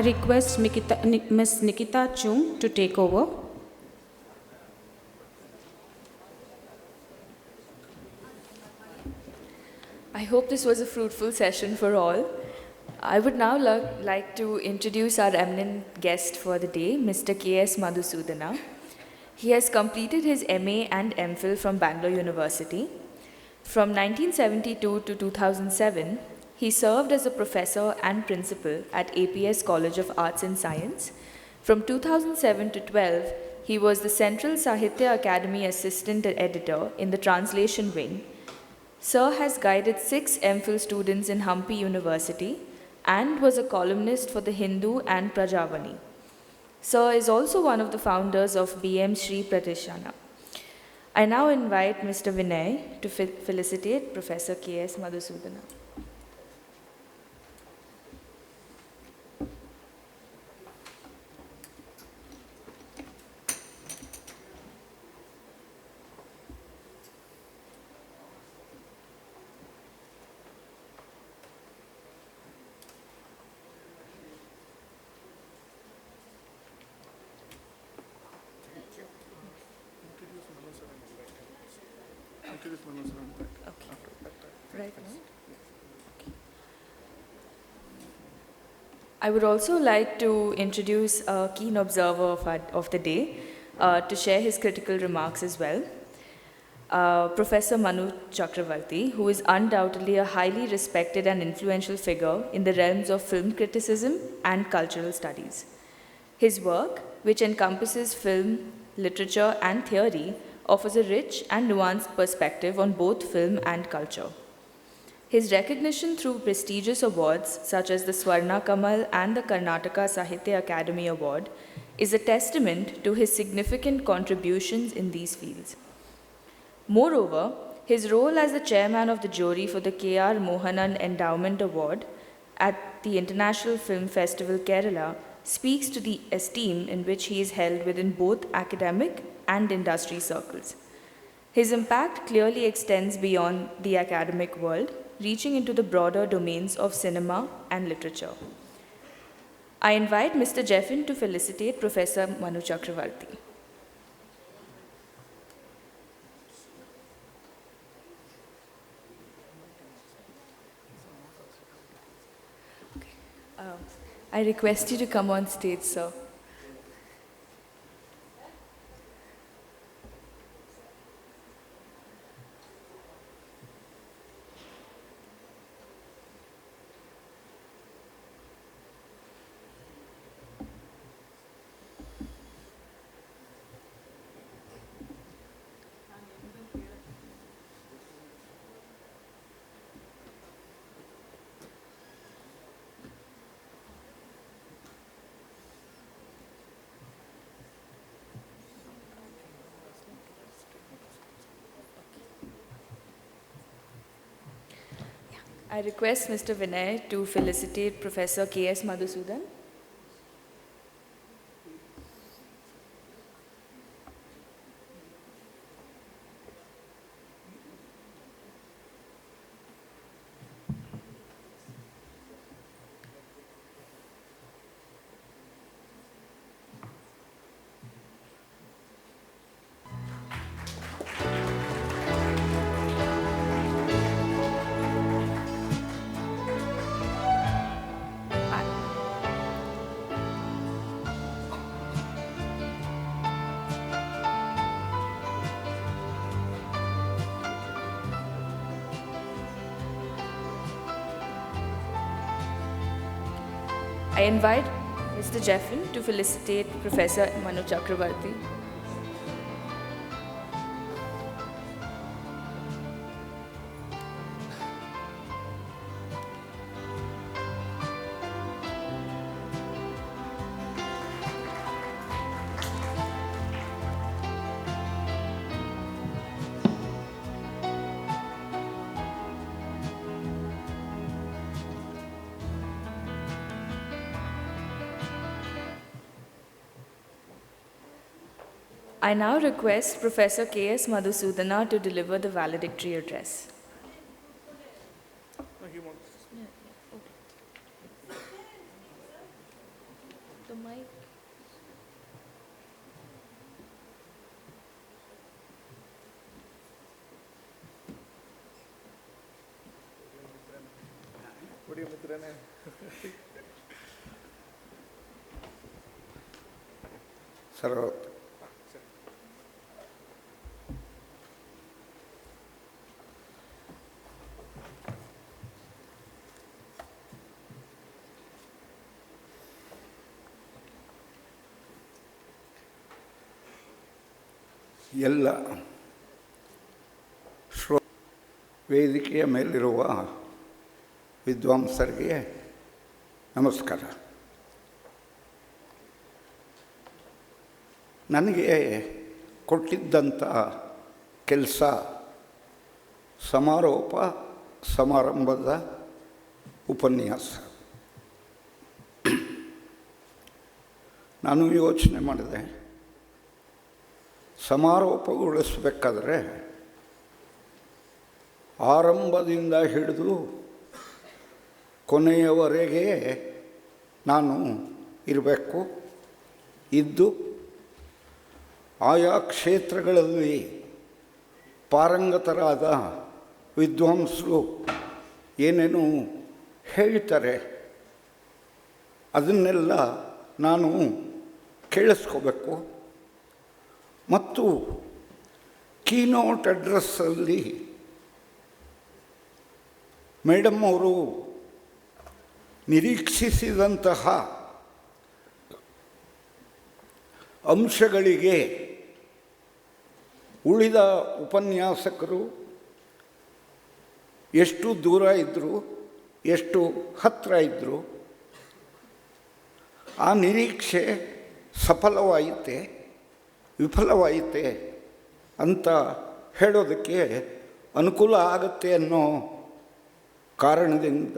I request Ms. Nikita Chung to take over. I hope this was a fruitful session for all. I would now like to introduce our eminent guest for the day, Mr. K.S. Madhusudhana. He has completed his MA and MPhil from Bangalore University. From 1972 to 2007, he served as a professor and principal at APS College of Arts and Science. From 2007 to 12, he was the Central Sahitya Akademi Assistant Editor in the Translation Wing. Sir has guided 6 MPhil students in Hampi University and was a columnist for the Hindu and Prajavani. Sir is also one of the founders of BM Shri Pratishana. I now invite Mr. Vinay to felicitate Professor K.S. Madhusudhana. Right now? Okay. I would also like to introduce a keen observer of the day to share his critical remarks as well. Professor Manu Chakravarthy, who is undoubtedly a highly respected and influential figure in the realms of film criticism and cultural studies. His work, which encompasses film, literature, and theory, offers a rich and nuanced perspective on both film and culture. His recognition through prestigious awards such as the Swarna Kamal and the Karnataka Sahitya Akademi Award is a testament to his significant contributions in these fields. Moreover, his role as the chairman of the jury for the K.R. Mohanan Endowment Award at the International Film Festival Kerala speaks to the esteem in which he is held within both academic and industry circles. His impact clearly extends beyond the academic world, reaching into the broader domains of cinema and literature. I invite Mr. Jeffin to felicitate Professor Manu Chakravarthy. I request you to come on stage, sir. I request Mr. Vinay to felicitate Professor K.S. Madhusudhan. I invite Mr. Jeffin to felicitate Professor Manu Chakravarthy. I now request Professor K.S. Madhusudhana to deliver the valedictory address. Sir, ಎಲ್ಲ ವೇದಿಕೆಯ ಮೇಲಿರುವ ವಿದ್ವಾಂಸರಿಗೆ ನಮಸ್ಕಾರ. ನನಗೆ ಕೊಟ್ಟಿದ್ದಂಥ ಕೆಲಸ ಸಮಾರೋಪ ಸಮಾರಂಭದ ಉಪನ್ಯಾಸ. ನಾನು ಯೋಚನೆ ಮಾಡಿದೆ, ಸಮಾರೋಪಗೊಳಿಸಬೇಕಾದ್ರೆ ಆರಂಭದಿಂದ ಹಿಡಿದು ಕೊನೆಯವರೆಗೆ ನಾನು ಇರಬೇಕು. ಇದ್ದು ಆಯಾ ಕ್ಷೇತ್ರಗಳಲ್ಲಿ ಪಾರಂಗತರಾದ ವಿದ್ವಾಂಸರು ಏನೇನು ಹೇಳ್ತಾರೆ ಅದನ್ನೆಲ್ಲ ನಾನು ಕೇಳಿಸ್ಕೋಬೇಕು. ಮತ್ತು ಕೀನೋಟ್ ಅಡ್ರೆಸ್ಸಲ್ಲಿ ಮೇಡಮ್ ಅವರು ನಿರೀಕ್ಷಿಸಿದಂತಹ ಅಂಶಗಳಿಗೆ ಉಳಿದ ಉಪನ್ಯಾಸಕರು ಎಷ್ಟು ದೂರ ಇದ್ದರು, ಎಷ್ಟು ಹತ್ತಿರ ಇದ್ದರು, ಆ ನಿರೀಕ್ಷೆ ಸಫಲವಾಯಿತೆ ವಿಫಲವಾಯಿತೆ ಅಂತ ಹೇಳೋದಕ್ಕೆ ಅನುಕೂಲ ಆಗುತ್ತೆ ಅನ್ನೋ ಕಾರಣದಿಂದ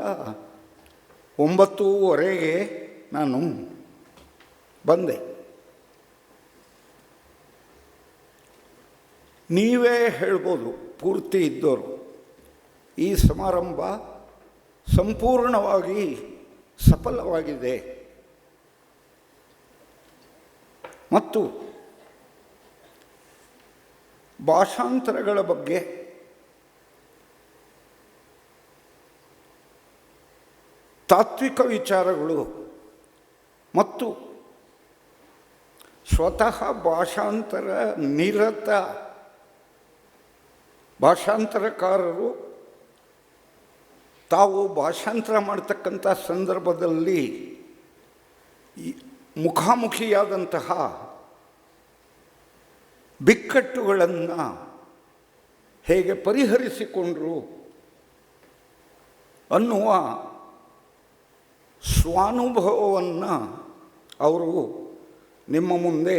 9:30 ನಾನು ಬಂದೆ. ನೀವೇ ಹೇಳ್ಬೋದು, ಪೂರ್ತಿ ಇದ್ದವರು, ಈ ಸಮಾರಂಭ ಸಂಪೂರ್ಣವಾಗಿ ಸಫಲವಾಗಿದೆ. ಮತ್ತು ಭಾಷಾಂತರಗಳ ಬಗ್ಗೆ ತಾತ್ವಿಕ ವಿಚಾರಗಳು ಮತ್ತು ಸ್ವತಃ ಭಾಷಾಂತರ ನಿರತ ಭಾಷಾಂತರಕಾರರು ತಾವು ಭಾಷಾಂತರ ಮಾಡ್ತಕ್ಕಂಥ ಸಂದರ್ಭದಲ್ಲಿ ಮುಖಾಮುಖಿಯಾದಂತಹ ಬಿಕ್ಕಟ್ಟುಗಳನ್ನು ಹೇಗೆ ಪರಿಹರಿಸಿಕೊಂಡರು ಅನ್ನುವ ಸ್ವಾನುಭವವನ್ನು ಅವರು ನಿಮ್ಮ ಮುಂದೆ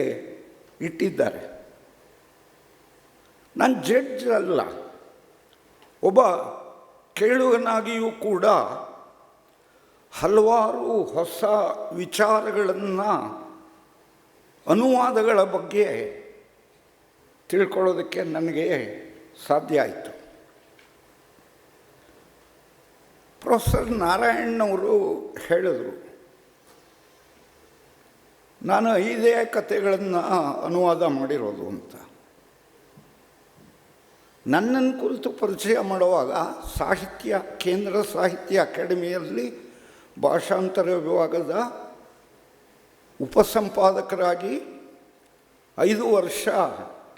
ಇಟ್ಟಿದ್ದಾರೆ. ನಾನು ಜಡ್ಜ್ ಅಲ್ಲ, ಒಬ್ಬ ಕೇಳುಗನಾಗಿಯೂ ಕೂಡ ಹಲವಾರು ಹೊಸ ವಿಚಾರಗಳನ್ನು, ಅನುವಾದಗಳ ಬಗ್ಗೆ ತಿಳ್ಕೊಳ್ಳೋದಕ್ಕೆ ನನಗೆ ಸಾಧ್ಯ ಆಯಿತು. ಪ್ರೊಫೆಸರ್ ನಾರಾಯಣನವರು ಹೇಳಿದರು, ನಾನು 5 ಕಥೆಗಳನ್ನು ಅನುವಾದ ಮಾಡಿರೋದು ಅಂತ. ನನ್ನನ್ನು ಕುರಿತು ಪರಿಚಯ ಮಾಡುವಾಗ ಸಾಹಿತ್ಯ ಕೇಂದ್ರ ಸಾಹಿತ್ಯ ಅಕಾಡೆಮಿಯಲ್ಲಿ ಭಾಷಾಂತರ ವಿಭಾಗದ ಉಪಸಂಪಾದಕರಾಗಿ 5 ವರ್ಷ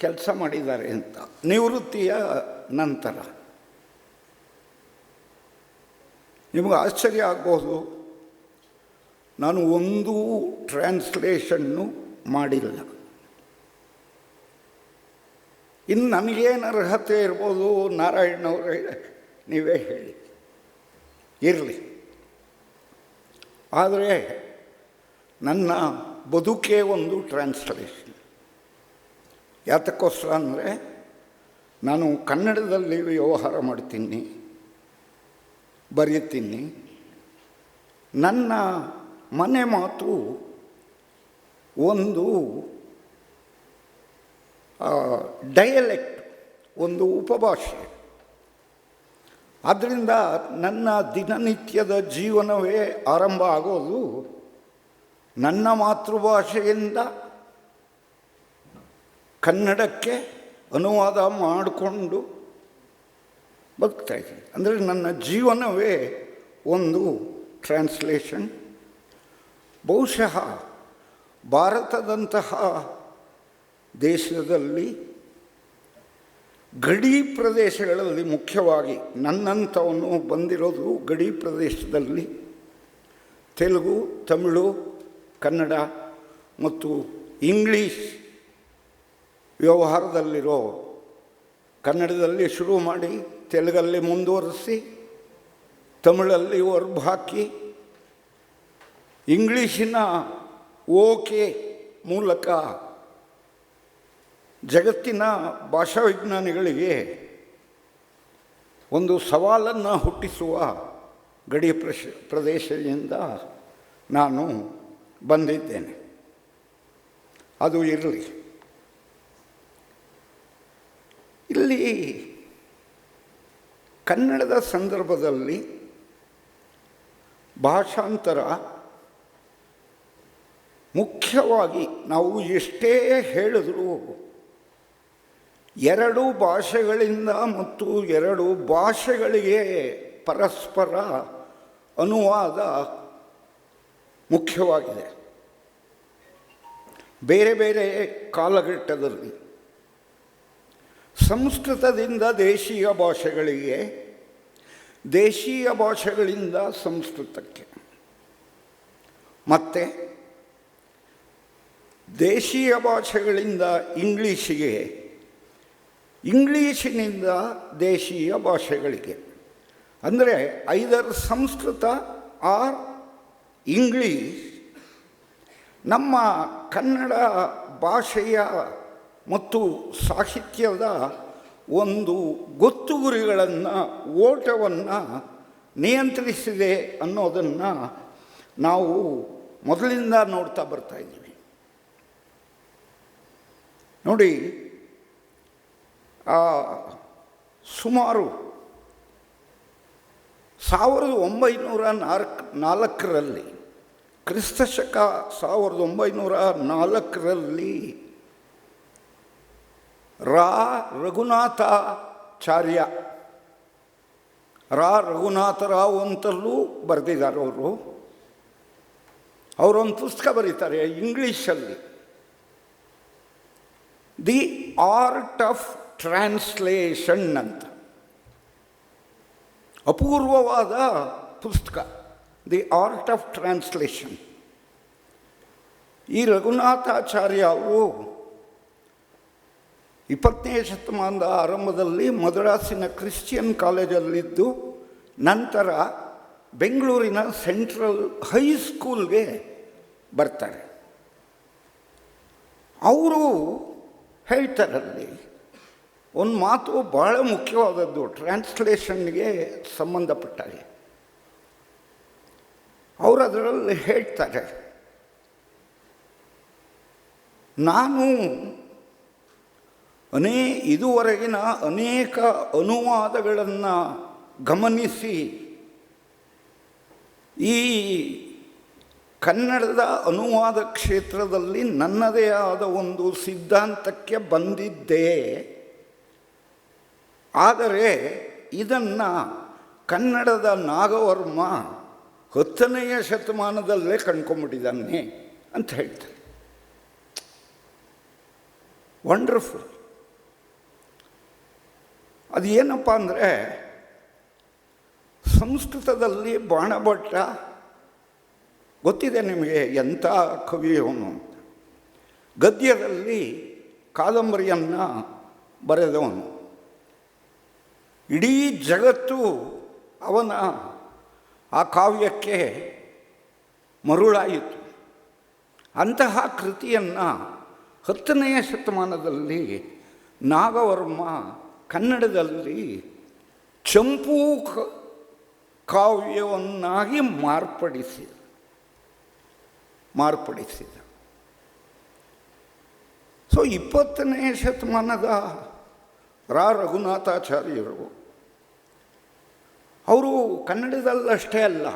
ಕೆಲಸ ಮಾಡಿದ್ದಾರೆ ಅಂತ, ನಿವೃತ್ತಿಯ ನಂತರ. ನಿಮಗೆ ಆಶ್ಚರ್ಯ ಆಗ್ಬೋದು, ನಾನು ಒಂದೂ ಟ್ರಾನ್ಸ್ಲೇಷನ್ನು ಮಾಡಿಲ್ಲ. ಇನ್ನು ನನಗೇನು ಅರ್ಹತೆ ಇರ್ಬೋದು, ನಾರಾಯಣವರೇ ನೀವೇ ಹೇಳಿ, ಇರಲಿ. ಆದರೆ ನನ್ನ ಬದುಕೇ ಒಂದು ಟ್ರಾನ್ಸ್ಲೇಷನ್. ಯಾತಕ್ಕೋಸ್ಕರ ಅಂದರೆ ನಾನು ಕನ್ನಡದಲ್ಲಿ ವ್ಯವಹಾರ ಮಾಡ್ತೀನಿ, ಬರೀತೀನಿ. ನನ್ನ ಮನೆ ಮಾತು ಒಂದು ಡಯಲೆಕ್ಟ್, ಒಂದು ಉಪಭಾಷೆ. ಆದ್ದರಿಂದ ನನ್ನ ದಿನನಿತ್ಯದ ಜೀವನವೇ ಆರಂಭ ಆಗೋದು ನನ್ನ ಮಾತೃಭಾಷೆಯಿಂದ ಕನ್ನಡಕ್ಕೆ ಅನುವಾದ ಮಾಡಿಕೊಂಡು ಬದುಕ್ತಾಯಿದ್ದೀನಿ. ಅಂದರೆ ನನ್ನ ಜೀವನವೇ ಒಂದು ಟ್ರಾನ್ಸ್ಲೇಷನ್. ಬಹುಶಃ ಭಾರತದಂತಹ ದೇಶದಲ್ಲಿ ಗಡಿ ಪ್ರದೇಶಗಳಲ್ಲಿ, ಮುಖ್ಯವಾಗಿ ನನ್ನಂಥವನು ಬಂದಿರೋದು ಗಡಿ ಪ್ರದೇಶದಲ್ಲಿ, ತೆಲುಗು, ತಮಿಳು, ಕನ್ನಡ ಮತ್ತು ಇಂಗ್ಲೀಷ್ ವ್ಯವಹಾರದಲ್ಲಿರೋ, ಕನ್ನಡದಲ್ಲಿ ಶುರು ಮಾಡಿ ತೆಲುಗಲ್ಲಿ ಮುಂದುವರಿಸಿ, ತಮಿಳಲ್ಲಿ ಹೊರಬು ಹಾಕಿ, ಇಂಗ್ಲೀಷಿನ ಓಕೆ ಮೂಲಕ ಜಗತ್ತಿನ ಭಾಷಾವಿಜ್ಞಾನಿಗಳಿಗೆ ಒಂದು ಸವಾಲನ್ನು ಹುಟ್ಟಿಸುವ ಗಡಿ ಪ್ರದೇಶದಿಂದ ನಾನು ಬಂದಿದ್ದೇನೆ. ಅದು ಇರಲಿ. ಇಲ್ಲಿ ಕನ್ನಡದ ಸಂದರ್ಭದಲ್ಲಿ ಭಾಷಾಂತರ ಮುಖ್ಯವಾಗಿ ನಾವು ಎಷ್ಟೇ ಹೇಳಿದರೂ ಎರಡು ಭಾಷೆಗಳಿಂದ ಮತ್ತು ಎರಡು ಭಾಷೆಗಳಿಗೆ ಪರಸ್ಪರ ಅನುವಾದ ಮುಖ್ಯವಾಗಿದೆ. ಬೇರೆ ಬೇರೆ ಕಾಲಘಟ್ಟದಲ್ಲಿ ಸಂಸ್ಕೃತದಿಂದ ದೇಶೀಯ ಭಾಷೆಗಳಿಗೆ, ದೇಶೀಯ ಭಾಷೆಗಳಿಂದ ಸಂಸ್ಕೃತಕ್ಕೆ, ಮತ್ತು ದೇಶೀಯ ಭಾಷೆಗಳಿಂದ ಇಂಗ್ಲೀಷಿಗೆ, ಇಂಗ್ಲೀಷಿನಿಂದ ದೇಶೀಯ ಭಾಷೆಗಳಿಗೆ. ಅಂದರೆ ಐದರ್ ಸಂಸ್ಕೃತ ಆರ್ ಇಂಗ್ಲೀಷ್ ನಮ್ಮ ಕನ್ನಡ ಭಾಷೆಯ ಮತ್ತು ಸಾಹಿತ್ಯದ ಒಂದು ಗೊತ್ತುಗುರಿಗಳನ್ನು, ಓಟವನ್ನು ನಿಯಂತ್ರಿಸಿದೆ ಅನ್ನೋದನ್ನು ನಾವು ಮೊದಲಿಂದ ನೋಡ್ತಾ ಬರ್ತಾಯಿದ್ದೀವಿ. ನೋಡಿ, ಸುಮಾರು 1904ರಲ್ಲಿ, ಕ್ರಿಸ್ತಶಕ 1904ರಲ್ಲಿ ರಘುನಾಥಾಚಾರ್ಯ, ರಘುನಾಥರಾವ್ ಅಂತಲೂ ಬರೆದಿದ್ದಾರೆ ಅವರು. ಅವರೊಂದು ಪುಸ್ತಕ ಬರೀತಾರೆ ಇಂಗ್ಲೀಷಲ್ಲಿ, ದಿ ಆರ್ಟ್ ಆಫ್ ಟ್ರಾನ್ಸ್ಲೇಷನ್ ಅಂತ. ಅಪೂರ್ವವಾದ ಪುಸ್ತಕ, ದಿ ಆರ್ಟ್ ಆಫ್ ಟ್ರಾನ್ಸ್ಲೇಷನ್. ಈ ರಘುನಾಥಾಚಾರ್ಯ ಅವರು 20ನೇ ಶತಮಾನದ ಆರಂಭದಲ್ಲಿ ಮದ್ರಾಸಿನ ಕ್ರಿಶ್ಚಿಯನ್ ಕಾಲೇಜಲ್ಲಿದ್ದು, ನಂತರ ಬೆಂಗಳೂರಿನ ಸೆಂಟ್ರಲ್ ಹೈಸ್ಕೂಲ್ಗೆ ಬರ್ತಾರೆ. ಅವರು ಹೇಳ್ತಾರಲ್ಲಿ ಒಂದು ಮಾತು ಭಾಳ ಮುಖ್ಯವಾದದ್ದು ಟ್ರಾನ್ಸ್ಲೇಷನ್ಗೆ ಸಂಬಂಧಪಟ್ಟಾಗೆ. ಅವರು ಅದರಲ್ಲಿ ಹೇಳ್ತಾರೆ, ನಾನು ಇದುವರೆಗಿನ ಅನೇಕ ಅನುವಾದಗಳನ್ನು ಗಮನಿಸಿ ಈ ಕನ್ನಡದ ಅನುವಾದ ಕ್ಷೇತ್ರದಲ್ಲಿ ನನ್ನದೇ ಆದ ಒಂದು ಸಿದ್ಧಾಂತಕ್ಕೆ ಬಂದಿದ್ದೆ. ಆದರೆ ಇದನ್ನು ಕನ್ನಡದ ನಾಗವರ್ಮ 10ನೇ ಶತಮಾನದಲ್ಲೇ ಕಂಡ್ಕೊಂಡ್ಬಿಟ್ಟಿದ್ದಾನೆ ಅಂತ ಹೇಳ್ತಾರೆ. ವಂಡರ್ಫುಲ್. ಅದು ಏನಪ್ಪ ಅಂದರೆ, ಸಂಸ್ಕೃತದಲ್ಲಿ ಬಾಣಭಟ್ಟ ಗೊತ್ತಿದೆ ನಿಮಗೆ, ಎಂಥ ಕವಿಯವನು. ಗದ್ಯದಲ್ಲಿ ಕಾದಂಬರಿಯನ್ನು ಬರೆದವನು. ಇಡೀ ಜಗತ್ತು ಅವನ ಆ ಕಾವ್ಯಕ್ಕೆ ಮರುಳಾಯಿತು. ಅಂತಹ ಕೃತಿಯನ್ನು 10ನೇ ಶತಮಾನದಲ್ಲಿ ನಾಗವರ್ಮ ಕನ್ನಡದಲ್ಲಿ ಚಂಪೂ ಕಾವ್ಯವನ್ನಾಗಿ ಮಾರ್ಪಡಿಸಿದ. ಸೊ 20ನೇ ಶತಮಾನದ ರಘುನಾಥಾಚಾರ್ಯರು ಅವರು ಕನ್ನಡದಲ್ಲಷ್ಟೇ ಅಲ್ಲ,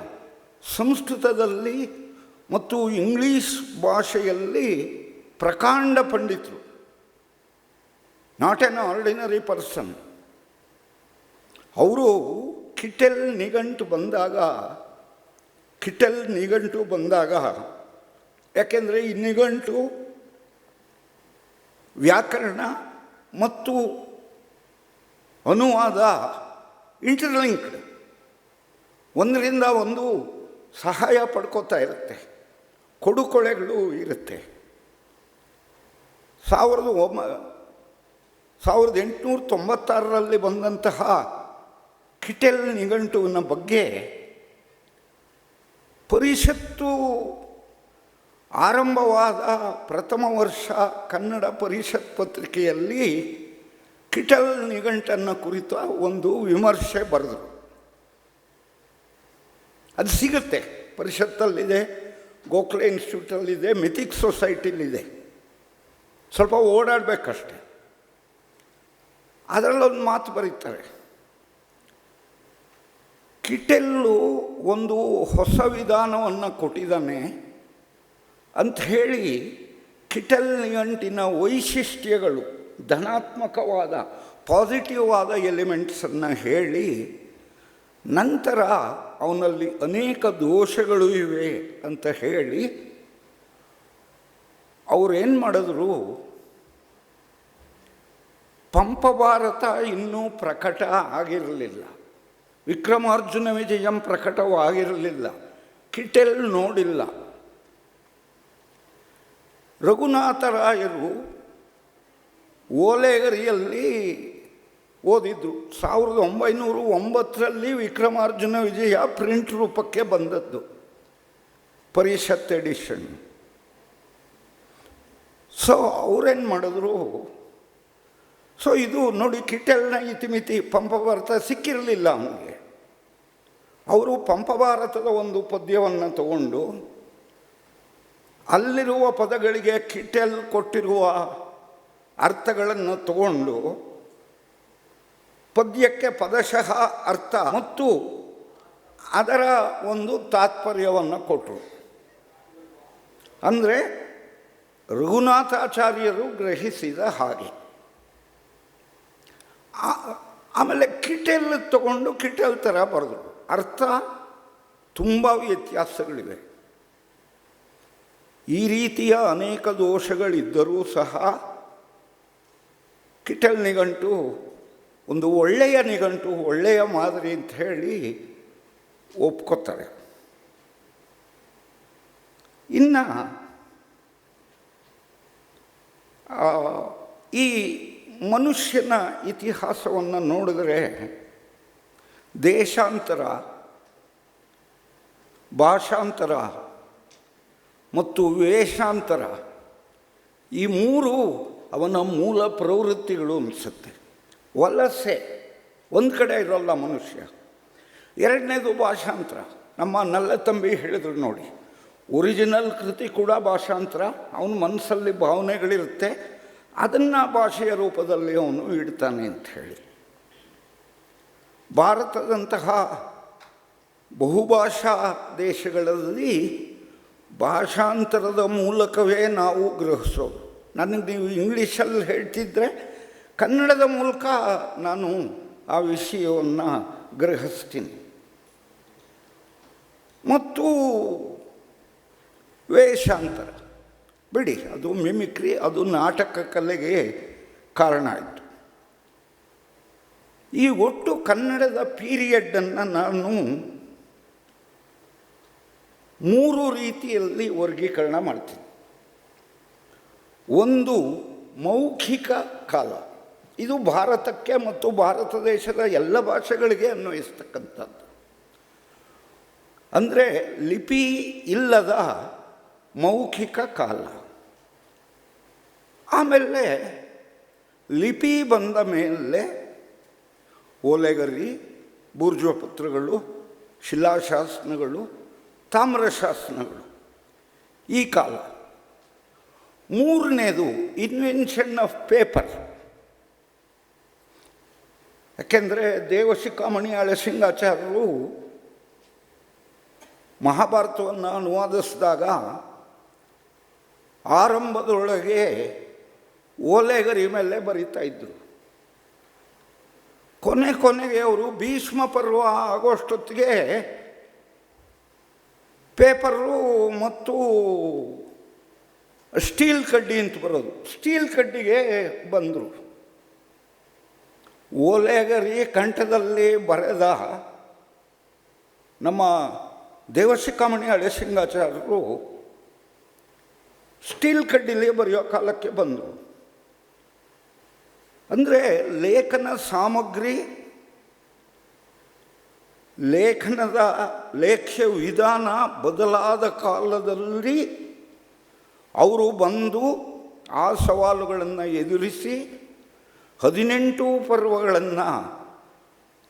ಸಂಸ್ಕೃತದಲ್ಲಿ ಮತ್ತು ಇಂಗ್ಲೀಷ್ ಭಾಷೆಯಲ್ಲಿ ಪ್ರಕಾಂಡ ಪಂಡಿತರು. Not an ordinary person. ಅವರು ಕಿಟೆಲ್ ನಿಘಂಟು ಬಂದಾಗ ಯಾಕೆಂದರೆ ಈ ನಿಘಂಟು ವ್ಯಾಕರಣ ಮತ್ತು ಅನುವಾದ ಇಂಟರ್ಲಿಂಕ್ಡ್, ಒಂದರಿಂದ ಒಂದು ಸಹಾಯ ಪಡ್ಕೋತಾ ಇರುತ್ತೆ, ಕೊಡುಕೊಳೆಗಳು ಇರುತ್ತೆ. 1896ರಲ್ಲಿ ಬಂದಂತಹ ಕಿಟೆಲ್ ನಿಘಂಟುವಿನ ಬಗ್ಗೆ ಪರಿಷತ್ತು ಆರಂಭವಾದ ಪ್ರಥಮ ವರ್ಷ ಕನ್ನಡ ಪರಿಷತ್ ಪತ್ರಿಕೆಯಲ್ಲಿ ಕಿಟೆಲ್ ನಿಘಂಟನ್ನು ಕುರಿತ ಒಂದು ವಿಮರ್ಶೆ ಬರೆದರು. ಅದು ಸಿಗುತ್ತೆ, ಪರಿಷತ್ತಲ್ಲಿದೆ, ಗೋಖಲೆ ಇನ್ಸ್ಟಿಟ್ಯೂಟಲ್ಲಿದೆ, ಮಿಥಿಕ್ ಸೊಸೈಟಿಲಿದೆ. ಸ್ವಲ್ಪ ಓಡಾಡಬೇಕಷ್ಟೆ. ಅದರಲ್ಲೊಂದು ಮಾತು ಬರೀತಾರೆ, ಕಿಟೆಲ್ಲು ಒಂದು ಹೊಸ ವಿಧಾನವನ್ನು ಕೊಟ್ಟಿದ್ದಾನೆ ಅಂಥೇಳಿ ಕಿಟೆಲ್ ನಿಘಂಟಿನ ವೈಶಿಷ್ಟ್ಯಗಳು, ಧನಾತ್ಮಕವಾದ ಪಾಸಿಟಿವ್ ಆದ ಎಲಿಮೆಂಟ್ಸನ್ನು ಹೇಳಿ ನಂತರ ಅವನಲ್ಲಿ ಅನೇಕ ದೋಷಗಳು ಇವೆ ಅಂತ ಹೇಳಿ ಅವರೇನು ಮಾಡಿದ್ರು, ಪಂಪಭಾರತ ಇನ್ನೂ ಪ್ರಕಟ ಆಗಿರಲಿಲ್ಲ, ವಿಕ್ರಮಾರ್ಜುನ ವಿಜಯಂ ಪ್ರಕಟವಾಗಿರಲಿಲ್ಲ, ಕಿಟೆಲ್ ನೋಡಿಲ್ಲ. ರಘುನಾಥರಾಯರು ಓಲೆಗರಿಯಲ್ಲಿ ಓದಿದ್ದು 1909ರಲ್ಲಿ ವಿಕ್ರಮಾರ್ಜುನ ವಿಜಯ ಪ್ರಿಂಟ್ ರೂಪಕ್ಕೆ ಬಂದದ್ದು, ಪರಿಷತ್ ಎಡಿಷನ್. ಸೊ ಅವರೇನು ಮಾಡಿದ್ರು, ಸೊ ಇದು ನೋಡಿ ಕಿಟೆಲ್ನ ಇತಿಮಿತಿ ಪಂಪಭಾರತ ಸಿಕ್ಕಿರಲಿಲ್ಲ ಅವನಿಗೆ. ಅವರು ಪಂಪಭಾರತದ ಒಂದು ಪದ್ಯವನ್ನು ತಗೊಂಡು ಅಲ್ಲಿರುವ ಪದಗಳಿಗೆ ಕಿಟೆಲ್ ಕೊಟ್ಟಿರುವ ಅರ್ಥಗಳನ್ನು ತಗೊಂಡು ಪದ್ಯಕ್ಕೆ ಪದಶಃ ಅರ್ಥ ಮತ್ತು ಅದರ ಒಂದು ತಾತ್ಪರ್ಯವನ್ನು ಕೊಟ್ಟರು. ಅಂದರೆ ರಘುನಾಥಾಚಾರ್ಯರು ಗ್ರಹಿಸಿದ ಹಾಗೆ. ಆಮೇಲೆ ಕಿಟೆಲ್ ತಗೊಂಡು ಕಿಟೆಲ್ ಥರ ಬರೆದರು. ಅರ್ಥ ತುಂಬ ವ್ಯತ್ಯಾಸಗಳಿವೆ. ಈ ರೀತಿಯ ಅನೇಕ ದೋಷಗಳಿದ್ದರೂ ಸಹ ಕಿಟೆಲ್ ನಿಘಂಟು ಒಂದು ಒಳ್ಳೆಯ ನಿಘಂಟು, ಒಳ್ಳೆಯ ಮಾದರಿ ಅಂತ ಹೇಳಿ ಒಪ್ಕೋತಾರೆ. ಇನ್ನು ಈ ಮನುಷ್ಯನ ಇತಿಹಾಸವನ್ನು ನೋಡಿದ್ರೆ ದೇಶಾಂತರ, ಭಾಷಾಂತರ ಮತ್ತು ವೇಷಾಂತರ ಈ ಮೂರು ಅವನ ಮೂಲ ಪ್ರವೃತ್ತಿಗಳು ಅನಿಸುತ್ತೆ. ವಲಸೆ ಒಂದು ಕಡೆ ಇರೋಲ್ಲ ಮನುಷ್ಯ. ಎರಡನೇದು ಭಾಷಾಂತರ. ನಮ್ಮ ನಲ್ಲತಂಬಿ ಹೇಳಿದ್ರು ನೋಡಿ, ಒರಿಜಿನಲ್ ಕೃತಿ ಕೂಡ ಭಾಷಾಂತರ. ಅವನ ಮನಸ್ಸಲ್ಲಿ ಭಾವನೆಗಳಿರುತ್ತೆ, ಅದನ್ನು ಭಾಷೆಯ ರೂಪದಲ್ಲಿ ಅವನು ಇಡ್ತಾನೆ ಅಂಥೇಳಿ. ಭಾರತದಂತಹ ಬಹುಭಾಷಾ ದೇಶಗಳಲ್ಲಿ ಭಾಷಾಂತರದ ಮೂಲಕವೇ ನಾವು ಗ್ರಹಿಸೋದು. ನನಗೆ ನೀವು ಇಂಗ್ಲೀಷಲ್ಲಿ ಹೇಳ್ತಿದ್ರೆ ಕನ್ನಡದ ಮೂಲಕ ನಾನು ಆ ವಿಷಯವನ್ನು ಗ್ರಹಿಸ್ತೀನಿ. ಮತ್ತು ವೇಷಾಂತರ ಬಿಡಿ, ಅದು ಮಿಮಿಕ್ರಿ, ಅದು ನಾಟಕ ಕಲೆಗೆ ಕಾರಣ ಆಯಿತು. ಈ ಒಟ್ಟು ಕನ್ನಡದ ಪೀರಿಯಡ್ಡನ್ನು ನಾನು 3 ರೀತಿಯಲ್ಲಿ ವರ್ಗೀಕರಣ ಮಾಡ್ತೀನಿ. ಒಂದು ಮೌಖಿಕ ಕಾಲ. ಇದು ಭಾರತಕ್ಕೆ ಮತ್ತು ಭಾರತ ದೇಶದ ಎಲ್ಲ ಭಾಷೆಗಳಿಗೆ ಅನ್ವಯಿಸ್ತಕ್ಕಂಥದ್ದು. ಅಂದರೆ ಲಿಪಿ ಇಲ್ಲದ ಮೌಖಿಕ ಕಾಲ. ಆಮೇಲೆ ಲಿಪಿ ಬಂದ ಮೇಲೆ ಓಲೆಗರಿ, ಬೂರ್ಜಪತ್ರಗಳು, ಶಿಲಾಶಾಸನಗಳು, ತಾಮ್ರಶಾಸನಗಳು, ಈ ಕಾಲ. ಮೂರನೇದು ಇನ್ವೆನ್ಷನ್ ಆಫ್ ಪೇಪರ್. ಯಾಕೆಂದರೆ ದೇವಶಿಖಾಮಣಿ ಅಳಸಿಂಗಾಚಾರ್ಯರು ಮಹಾಭಾರತವನ್ನು ಅನುವಾದಿಸಿದಾಗ ಆರಂಭದೊಳಗೆ ಓಲೆಗರಿ ಮೇಲೆ ಬರೀತಾ ಇದ್ದರು. ಕೊನೆಗೆ ಅವರು ಭೀಷ್ಮ ಪರ್ವ ಆಗೋಷ್ಟೊತ್ತಿಗೆ ಪೇಪರು ಮತ್ತು ಸ್ಟೀಲ್ ಕಡ್ಡಿ ಅಂತ ಬರೋದು, ಸ್ಟೀಲ್ ಕಡ್ಡಿಗೆ ಬಂದರು. ಓಲೆಗರಿ ಕಂಠದಲ್ಲಿ ಬರೆದ ನಮ್ಮ ದೇವಶಿಖಾಮಣಿ ಹಳೆಸಿಂಗಾಚಾರ್ಯರು ಸ್ಟೀಲ್ ಕಡ್ಡಿಲಿ ಬರೆಯೋ ಕಾಲಕ್ಕೆ ಬಂದರು. ಅಂದರೆ ಲೇಖನ ಸಾಮಗ್ರಿ, ಲೇಖನದ ಲೇಖ್ಯ ವಿಧಾನ ಬದಲಾದ ಕಾಲದಲ್ಲಿ ಅವರು ಬಂದು ಆ ಸವಾಲುಗಳನ್ನು ಎದುರಿಸಿ 18 ಪರ್ವಗಳನ್ನು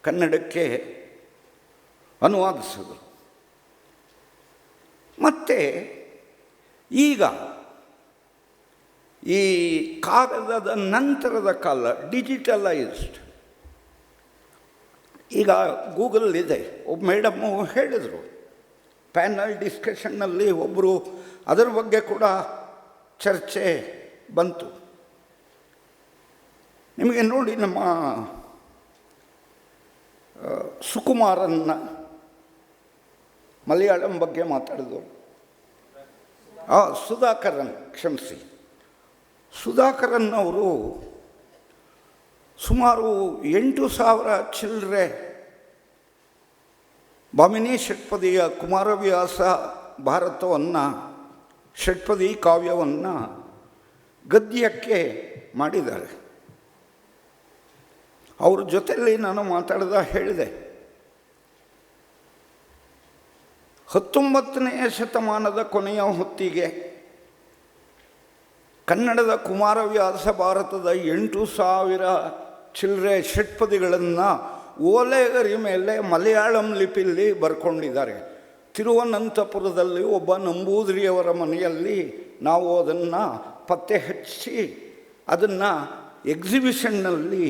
ಕನ್ನಡಕ್ಕೆ ಅನುವಾದಿಸಿದರು. ಮತ್ತು ಈಗ ಈ ಕಾಗದದ ನಂತರದ ಕಾಲ ಡಿಜಿಟಲೈಸ್ಡ್, ಈಗ ಗೂಗಲ್ ಇದೆ. ಒಬ್ಬ ಮೇಡಮ್ಮು ಹೇಳಿದರು, ಪ್ಯಾನಲ್ ಡಿಸ್ಕಷನ್ನಲ್ಲಿ ಒಬ್ಬರು ಅದರ ಬಗ್ಗೆ ಕೂಡ ಚರ್ಚೆ ಬಂತು. ನಿಮಗೆ ನೋಡಿ, ನಮ್ಮ ಸುಕುಮಾರನ್ನ ಮಲಯಾಳಂ ಬಗ್ಗೆ ಮಾತಾಡಿದವರು, ಸುಧಾಕರನ್, ಕ್ಷಮಿಸಿ, ಸುಧಾಕರನ್ ಅವರು ಸುಮಾರು 8,000 ಚಿಲ್ಲರೆ ಭಾಮಿನಿ ಷಟ್ಪದಿಯ ಕುಮಾರವ್ಯಾಸ ಭಾರತವನ್ನು, ಷಟ್ಪದಿ ಕಾವ್ಯವನ್ನು ಗದ್ಯಕ್ಕೆ ಮಾಡಿದ್ದಾರೆ. ಅವ್ರ ಜೊತೆಯಲ್ಲಿ ನಾನು ಹೇಳಿದೆ, 19ನೇ ಶತಮಾನದ ಕೊನೆಯ ಹೊತ್ತಿಗೆ ಕನ್ನಡದ ಕುಮಾರವ್ಯಾಸ ಭಾರತದ 8,000 ಚಿಲ್ಲರೆ ಷಟ್ಪದಿಗಳನ್ನು ಓಲೆಗರಿ ಮೇಲೆ ಮಲಯಾಳಂ ಲಿಪಿಯಲ್ಲಿ ಬರ್ಕೊಂಡಿದ್ದಾರೆ. ತಿರುವನಂತಪುರದಲ್ಲಿ ಒಬ್ಬ ನಂಬೂದಿರಿಯವರ ಮನೆಯಲ್ಲಿ ನಾವು ಅದನ್ನು ಪತ್ತೆ ಹಚ್ಚಿ ಅದನ್ನು ಎಕ್ಸಿಬಿಷನ್ನಲ್ಲಿ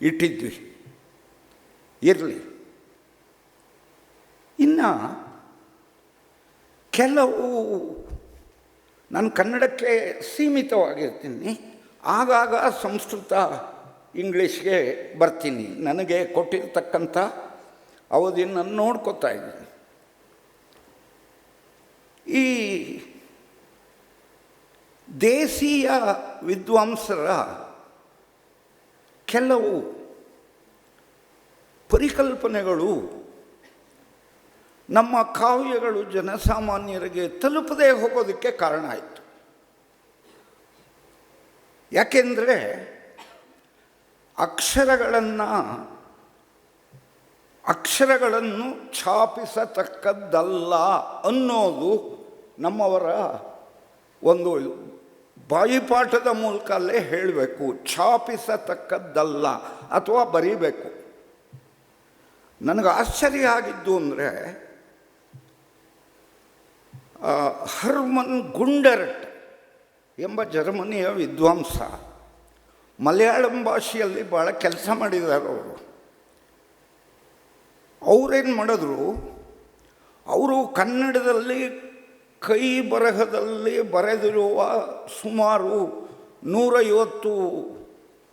ಇಟ್ಟಿದ್ವಿ. ಇರಲಿ. ಇನ್ನು ಕೆಲವು, ನಾನು ಕನ್ನಡಕ್ಕೆ ಸೀಮಿತವಾಗಿರ್ತೀನಿ, ಆಗಾಗ ಸಂಸ್ಕೃತ ಇಂಗ್ಲೀಷ್ಗೆ ಬರ್ತೀನಿ. ನನಗೆ ಕೊಟ್ಟಿರ್ತಕ್ಕಂಥ ಅವಧಿಯನ್ನು ನೋಡ್ಕೋತಾ ಇದ್ದೀನಿ. ಈ ದೇಶೀಯ ವಿದ್ವಾಂಸರ ಕೆಲವು ಪರಿಕಲ್ಪನೆಗಳು ನಮ್ಮ ಕಾವ್ಯಗಳು ಜನಸಾಮಾನ್ಯರಿಗೆ ತಲುಪದೇ ಹೋಗೋದಕ್ಕೆ ಕಾರಣ ಆಯಿತು. ಯಾಕೆಂದರೆ ಅಕ್ಷರಗಳನ್ನು ಛಾಪಿಸತಕ್ಕದ್ದಲ್ಲ ಅನ್ನೋದು ನಮ್ಮವರ ಒಂದು ಬಾಯಿಪಾಠದ ಮೂಲಕಲ್ಲೇ ಹೇಳಬೇಕು. ಛಾಪಿಸತಕ್ಕದ್ದಲ್ಲ ಅಥವಾ ಬರೀಬೇಕು. ನನಗೆ ಆಶ್ಚರ್ಯ ಆಗಿದ್ದು ಅಂದರೆ, ಹರ್ಮನ್ ಗುಂಡರ್ಟ್ ಎಂಬ ಜರ್ಮನಿಯ ವಿದ್ವಾಂಸ ಮಲಯಾಳಂ ಭಾಷೆಯಲ್ಲಿ ಭಾಳ ಕೆಲಸ ಮಾಡಿದ್ದಾರೆ. ಅವರೇನು ಮಾಡಿದ್ರು, ಅವರು ಕನ್ನಡದಲ್ಲಿ ಕೈ ಬರಹದಲ್ಲಿ ಬರೆದಿರುವ ಸುಮಾರು 150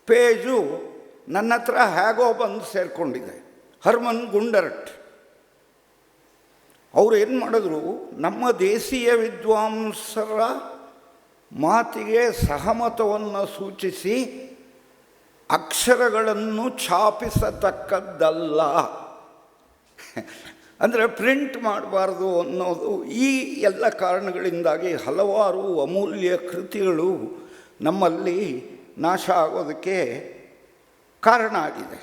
ಪೇಜು ನನ್ನ ಹತ್ರ ಹೇಗೋ ಬಂದು ಸೇರಿಕೊಂಡಿದೆ. ಹರ್ಮನ್ ಗುಂಡರ್ಟ್ ಅವರು ಏನು ಮಾಡಿದ್ರು, ನಮ್ಮ ದೇಶೀಯ ವಿದ್ವಾಂಸರ ಮಾತಿಗೆ ಸಹಮತವನ್ನು ಸೂಚಿಸಿ ಅಕ್ಷರಗಳನ್ನು ಛಾಪಿಸತಕ್ಕದ್ದಲ್ಲ, ಅಂದರೆ ಪ್ರಿಂಟ್ ಮಾಡಬಾರ್ದು ಅನ್ನೋದು, ಈ ಎಲ್ಲ ಕಾರಣಗಳಿಂದಾಗಿ ಹಲವಾರು ಅಮೂಲ್ಯ ಕೃತಿಗಳು ನಮ್ಮಲ್ಲಿ ನಾಶ ಆಗೋದಕ್ಕೆ ಕಾರಣ ಆಗಿದೆ.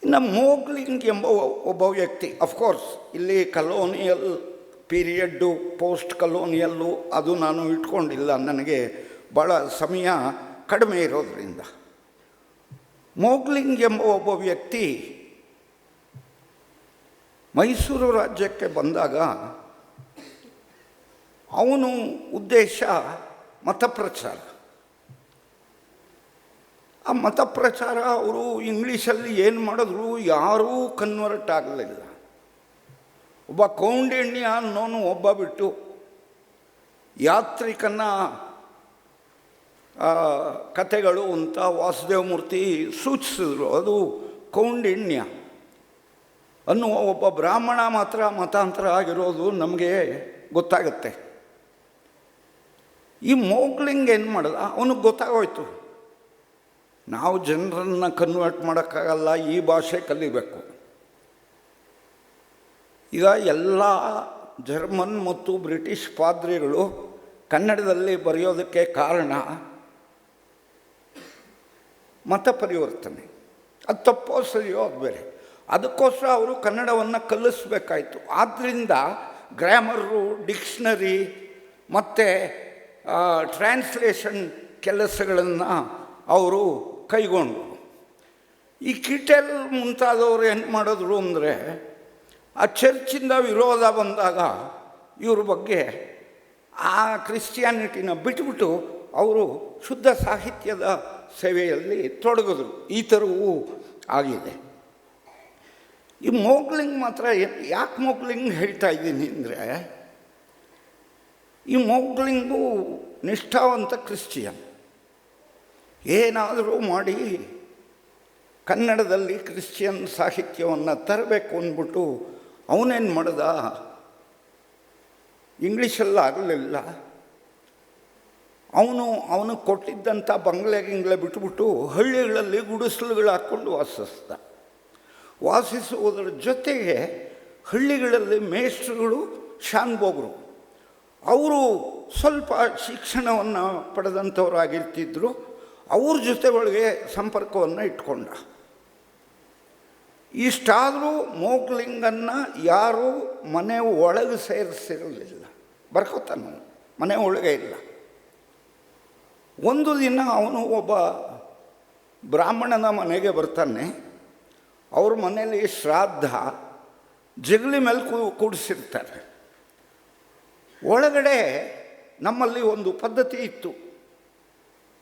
ಇನ್ನು ಮೋಗ್ಲಿಂಗ್ ಎಂಬ ಒಬ್ಬ ವ್ಯಕ್ತಿ, ಅಫ್ಕೋರ್ಸ್ ಇಲ್ಲಿ ಕಲೋನಿಯಲ್ ಪೀರಿಯಡ್ಡು, ಪೋಸ್ಟ್ ಕಲೋನಿಯಲ್ಲು ಅದು ನಾನು ಇಟ್ಕೊಂಡಿಲ್ಲ, ನನಗೆ ಭಾಳ ಸಮಯ ಕಡಿಮೆ ಇರೋದರಿಂದ. ಮೋಗ್ಲಿಂಗ್ ಎಂಬ ಒಬ್ಬ ವ್ಯಕ್ತಿ ಮೈಸೂರು ರಾಜ್ಯಕ್ಕೆ ಬಂದಾಗ ಅವನು ಉದ್ದೇಶ ಮತಪ್ರಚಾರ. ಆ ಮತಪ್ರಚಾರ ಅವರು ಇಂಗ್ಲೀಷಲ್ಲಿ ಏನು ಮಾಡಿದ್ರು, ಯಾರೂ ಕನ್ವರ್ಟ್ ಆಗಲಿಲ್ಲ. ಒಬ್ಬ ಕೌಂಡಿಣ್ಯ ಅನ್ನೋನು ಒಬ್ಬ ಬಿಟ್ಟು ಯಾತ್ರಿಕನ ಕಥೆಗಳು ಅಂತ ವಾಸುದೇವ ಮೂರ್ತಿ ಸೂಚಿಸಿದ್ರು. ಅದು ಕೌಂಡಿಣ್ಯ ಅನ್ನುವ ಒಬ್ಬ ಬ್ರಾಹ್ಮಣ ಮಾತ್ರ ಮತಾಂತರ ಆಗಿರೋದು ನಮಗೆ ಗೊತ್ತಾಗತ್ತೆ. ಈ ಮೋಗ್ಲಿಂಗ್ ಏನು ಮಾಡ್ದ, ಅವನಿಗೆ ಗೊತ್ತಾಗೋಯ್ತು ನಾವು ಜನರನ್ನು ಕನ್ವರ್ಟ್ ಮಾಡೋಕ್ಕಾಗಲ್ಲ, ಈ ಭಾಷೆ ಕಲಿಬೇಕು. ಈಗ ಎಲ್ಲ ಜರ್ಮನ್ ಮತ್ತು ಬ್ರಿಟಿಷ್ ಪಾದ್ರಿಗಳು ಕನ್ನಡದಲ್ಲಿ ಬರೆಯೋದಕ್ಕೆ ಕಾರಣ ಮತ ಪರಿವರ್ತನೆ. ಅದು ತಪ್ಪೋ ಸರಿಯೋ ಅದು ಬೇರೆ. ಅದಕ್ಕೋಸ್ಕರ ಅವರು ಕನ್ನಡವನ್ನು ಕಲಿಸ್ಬೇಕಾಯಿತು. ಆದ್ದರಿಂದ ಗ್ರಾಮರು, ಡಿಕ್ಷನರಿ ಮತ್ತು ಟ್ರಾನ್ಸ್ಲೇಷನ್ ಕೆಲಸಗಳನ್ನು ಅವರು ಕೈಗೊಂಡರು. ಈ ಕಿಟೆಲ್ ಮುಂತಾದವರು ಏನು ಮಾಡಿದ್ರು ಅಂದರೆ, ಆ ಚರ್ಚಿಂದ ವಿರೋಧ ಬಂದಾಗ ಇವ್ರ ಬಗ್ಗೆ ಆ ಕ್ರಿಶ್ಚಿಯಾನಿಟಿನ ಬಿಟ್ಬಿಟ್ಟು ಅವರು ಶುದ್ಧ ಸಾಹಿತ್ಯದ ಸೇವೆಯಲ್ಲಿ ತೊಡಗಿದ್ರು. ಈ ಥರವೂ ಆಗಿದೆ. ಈ ಮೋಗ್ಲಿಂಗ್ ಮಾತ್ರ ಯಾಕೆ ಮೋಗ್ಲಿಂಗ್ ಹೇಳ್ತಾ ಇದ್ದೀನಿ ಅಂದರೆ, ಈ ಮೋಗ್ಲಿಂಗು ನಿಷ್ಠಾವಂತ ಕ್ರಿಶ್ಚಿಯನ್. ಏನಾದರೂ ಮಾಡಿ ಕನ್ನಡದಲ್ಲಿ ಕ್ರಿಶ್ಚಿಯನ್ ಸಾಹಿತ್ಯವನ್ನು ತರಬೇಕು ಅಂದ್ಬಿಟ್ಟು ಅವನೇನು ಮಾಡ್ದ, ಇಂಗ್ಲೀಷಲ್ಲಿ ಆಗಲಿಲ್ಲ, ಅವನು ಕೊಟ್ಟಿದ್ದಂಥ ಬಂಗ್ಲೆ ಬಿಟ್ಬಿಟ್ಟು ಹಳ್ಳಿಗಳಲ್ಲಿ ಗುಡಿಸಲುಗಳು ಹಾಕ್ಕೊಂಡು ವಾಸಿಸುವುದರ ಜೊತೆಗೆ ಹಳ್ಳಿಗಳಲ್ಲಿ ಮೇಷ್ಟ್ರುಗಳು, ಶಾನ್ಭೋಗರು, ಅವರು ಸ್ವಲ್ಪ ಶಿಕ್ಷಣವನ್ನು ಪಡೆದಂಥವರಾಗಿರ್ತಿದ್ರು, ಅವ್ರ ಜೊತೆ ಒಳಗೆ ಸಂಪರ್ಕವನ್ನು ಇಟ್ಕೊಂಡ. ಇಷ್ಟಾದರೂ ಮೋಗ್ಲಿಂಗನ್ನು ಯಾರೂ ಮನೆ ಒಳಗೆ ಸೇರಿಸಿರಲಿಲ್ಲ. ಬರ್ಕೋತಾನು, ಮನೆ ಒಳಗೆ ಇಲ್ಲ. ಒಂದು ದಿನ ಅವನು ಒಬ್ಬ ಬ್ರಾಹ್ಮಣನ ಮನೆಗೆ ಬರ್ತಾನೆ. ಅವ್ರ ಮನೆಯಲ್ಲಿ ಶ್ರಾದ್ದ, ಜಗಲಿ ಮೇಲೆ ಕೂಡಿಸಿರ್ತಾರೆ. ಒಳಗಡೆ ನಮ್ಮಲ್ಲಿ ಒಂದು ಪದ್ಧತಿ ಇತ್ತು,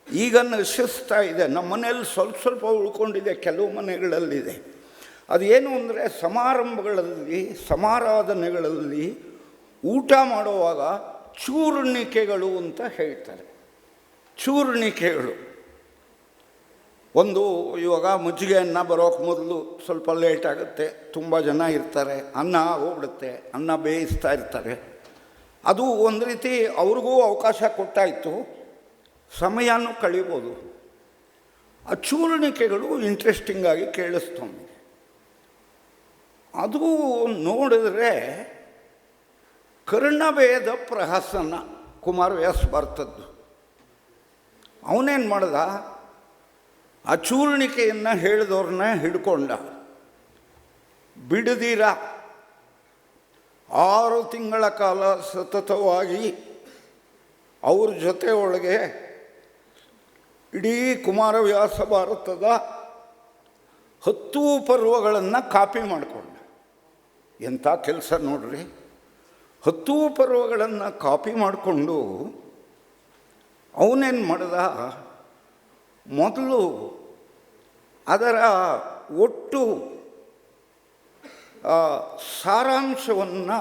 ಈಗ ನಶಿಸ್ತಾ ಇದೆ, ನಮ್ಮ ಮನೆಯಲ್ಲಿ ಸ್ವಲ್ಪ ಉಳ್ಕೊಂಡಿದೆ, ಕೆಲವು ಮನೆಗಳಲ್ಲಿದೆ. ಅದೇನು ಅಂದರೆ, ಸಮಾರಂಭಗಳಲ್ಲಿ, ಸಮಾರಾಧನೆಗಳಲ್ಲಿ ಊಟ ಮಾಡುವಾಗ ಚೂರ್ಣಿಕೆಗಳು ಅಂತ ಹೇಳ್ತಾರೆ. ಚೂರ್ಣಿಕೆಗಳು ಒಂದು, ಇವಾಗ ಮಜ್ಜಿಗೆಯನ್ನು ಬರೋಕ್ಕೆ ಮೊದಲು ಸ್ವಲ್ಪ ಲೇಟ್ ಆಗುತ್ತೆ, ತುಂಬ ಜನ ಇರ್ತಾರೆ, ಅನ್ನ ಹೋಗ್ಬಿಡುತ್ತೆ, ಅನ್ನ ಬೇಯಿಸ್ತಾ ಇರ್ತಾರೆ. ಅದು ಒಂದು ರೀತಿ ಅವ್ರಿಗೂ ಅವಕಾಶ ಕೊಟ್ಟಾಯಿತು, ಸಮಯನೂ ಕಳೀಬೋದು. ಆ ಚೂರ್ಣಿಕೆಗಳು ಇಂಟ್ರೆಸ್ಟಿಂಗಾಗಿ ಕೇಳಿಸ್ತೊಂದು. ಅದು ನೋಡಿದ್ರೆ ಕರ್ಣಭೇದ ಪ್ರಹಸನ, ಕುಮಾರವ್ಯಾಸ ಬರ್ತದ್ದು. ಅವನೇನು ಮಾಡ್ದ, ಆ ಚೂರ್ಣಿಕೆಯನ್ನು ಹೇಳಿದವ್ರನ್ನ ಹಿಡ್ಕೊಂಡ. ಬಿಡದಿರ 6 ತಿಂಗಳ ಕಾಲ ಸತತವಾಗಿ ಅವ್ರ ಜೊತೆ ಒಳಗೆ ಇಡೀ ಕುಮಾರವ್ಯಾಸ ಭಾರತದ 10 ಪರ್ವಗಳನ್ನು ಕಾಪಿ ಮಾಡಿಕೊಂಡ. ಎಂಥ ಕೆಲಸ ನೋಡ್ರಿ. 10 ಪರ್ವಗಳನ್ನು ಕಾಪಿ ಮಾಡಿಕೊಂಡು ಅವನೇನು ಮಾಡ್ದ, ಮೊದಲು ಅದರ ಒಟ್ಟು ಸಾರಾಂಶವನ್ನು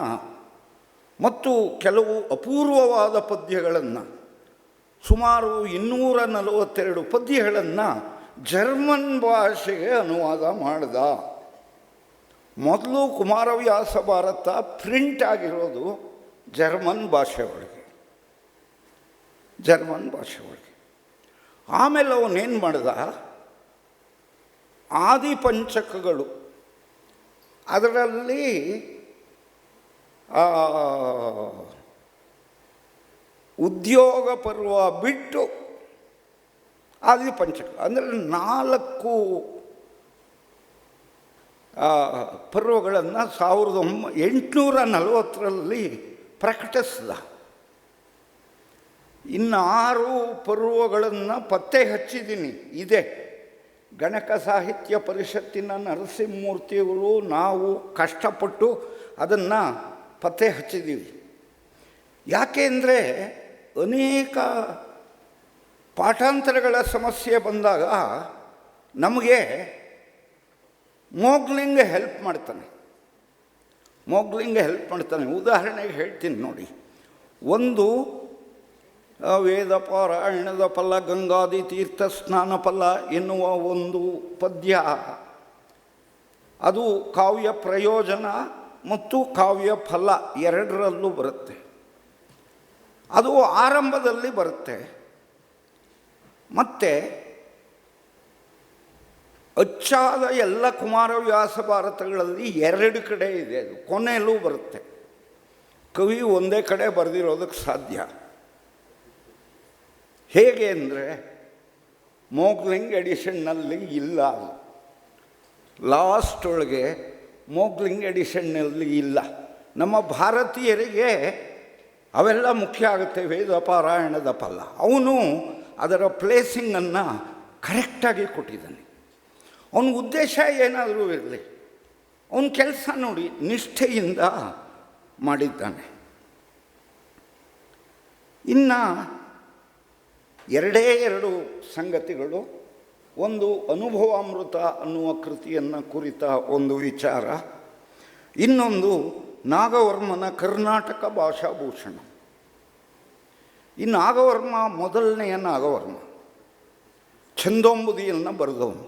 ಮತ್ತು ಕೆಲವು ಅಪೂರ್ವವಾದ ಪದ್ಯಗಳನ್ನು, ಸುಮಾರು 242 ಪದ್ಯಗಳನ್ನು ಜರ್ಮನ್ ಭಾಷೆಗೆ ಅನುವಾದ ಮಾಡ್ದ. ಮೊದಲು ಕುಮಾರವ್ಯಾಸ ಭಾರತ ಪ್ರಿಂಟ್ ಆಗಿರೋದು ಜರ್ಮನ್ ಭಾಷೆ ಒಳಗೆ. ಆಮೇಲೆ ಅವನೇನು ಮಾಡ್ದ, ಆದಿಪಂಚಕಗಳು, ಅದರಲ್ಲಿ ಉದ್ಯೋಗ ಪರ್ವ ಬಿಟ್ಟು ಆದಿಪಂಚಕ ಅಂದರೆ 4 ಪರ್ವಗಳನ್ನು 1840ರಲ್ಲಿ ಪ್ರಕಟಿಸಿದ. ಇನ್ನು 6 ಪರ್ವಗಳನ್ನು ಪತ್ತೆ ಹಚ್ಚಿದ್ದೀನಿ. ಇದೆ ಗಣಕ ಸಾಹಿತ್ಯ ಪರಿಷತ್ತಿನ ನರಸಿಂಹಮೂರ್ತಿಯವರು, ನಾವು ಕಷ್ಟಪಟ್ಟು ಅದನ್ನು ಪತ್ತೆ ಹಚ್ಚಿದ್ದೀವಿ. ಯಾಕೆ ಅಂದರೆ ಅನೇಕ ಪಾಠಾಂತರಗಳ ಸಮಸ್ಯೆ ಬಂದಾಗ ನಮಗೆ ಮೋಗ್ಲಿಂಗ್ ಹೆಲ್ಪ್ ಮಾಡ್ತಾನೆ. ಉದಾಹರಣೆಗೆ ಹೇಳ್ತೀನಿ ನೋಡಿ. ಒಂದು ವೇದ ಪಾರಾಯಣದ ಫಲ, ಗಂಗಾದಿ ತೀರ್ಥ ಸ್ನಾನ ಫಲ ಎನ್ನುವ ಒಂದು ಪದ್ಯ, ಅದು ಕಾವ್ಯ ಪ್ರಯೋಜನ ಮತ್ತು ಕಾವ್ಯ ಫಲ ಎರಡರಲ್ಲೂ ಬರುತ್ತೆ. ಅದು ಆರಂಭದಲ್ಲಿ ಬರುತ್ತೆ. ಮತ್ತು ಅಚ್ಚಾದ ಎಲ್ಲ ಕುಮಾರವ್ಯಾಸ ಭಾರತಗಳಲ್ಲಿ 2 ಕಡೆ ಇದೆ. ಅದು ಕೊನೆಯಲ್ಲೂ ಬರುತ್ತೆ. ಕವಿ ಒಂದೇ ಕಡೆ ಬರೆದಿರೋದಕ್ಕೆ ಸಾಧ್ಯ. ಹೇಗೆ ಅಂದರೆ ಮೋಗ್ಲಿಂಗ್ ಎಡಿಷನ್ನಲ್ಲಿ ಇಲ್ಲ, ಅದು ಲಾಸ್ಟ್ ಒಳಗೆ ಮೋಗ್ಲಿಂಗ್ ಎಡಿಷನ್ನಲ್ಲಿ ಇಲ್ಲ. ನಮ್ಮ ಭಾರತೀಯರಿಗೆ ಅವೆಲ್ಲ ಮುಖ್ಯ ಆಗುತ್ತೆ. ವೇದ ಪಾರಾಯಣದ ಫಲ ಅವನು ಅದರ ಪ್ಲೇಸಿಂಗನ್ನು ಕರೆಕ್ಟಾಗಿ ಕೊಟ್ಟಿದ್ದಾನೆ. ಅವನ ಉದ್ದೇಶ ಏನಾದರೂ ಇರಲಿ, ಅವನ ಕೆಲಸ ನೋಡಿ ನಿಷ್ಠೆಯಿಂದ ಮಾಡಿದ್ದಾನೆ. ಇನ್ನು 2 ಸಂಗತಿಗಳು. ಒಂದು ಅನುಭವಾಮೃತ ಅನ್ನುವ ಕೃತಿಯನ್ನು ಕುರಿತ ಒಂದು ವಿಚಾರ, ಇನ್ನೊಂದು ನಾಗವರ್ಮನ ಕರ್ನಾಟಕ ಭಾಷಾಭೂಷಣ. ಈ ನಾಗವರ್ಮ ಮೊದಲನೆಯ ನಾಗವರ್ಮ, ಛಂದೋಂಬುದಿಯನ್ನು ಬರೆದವನು.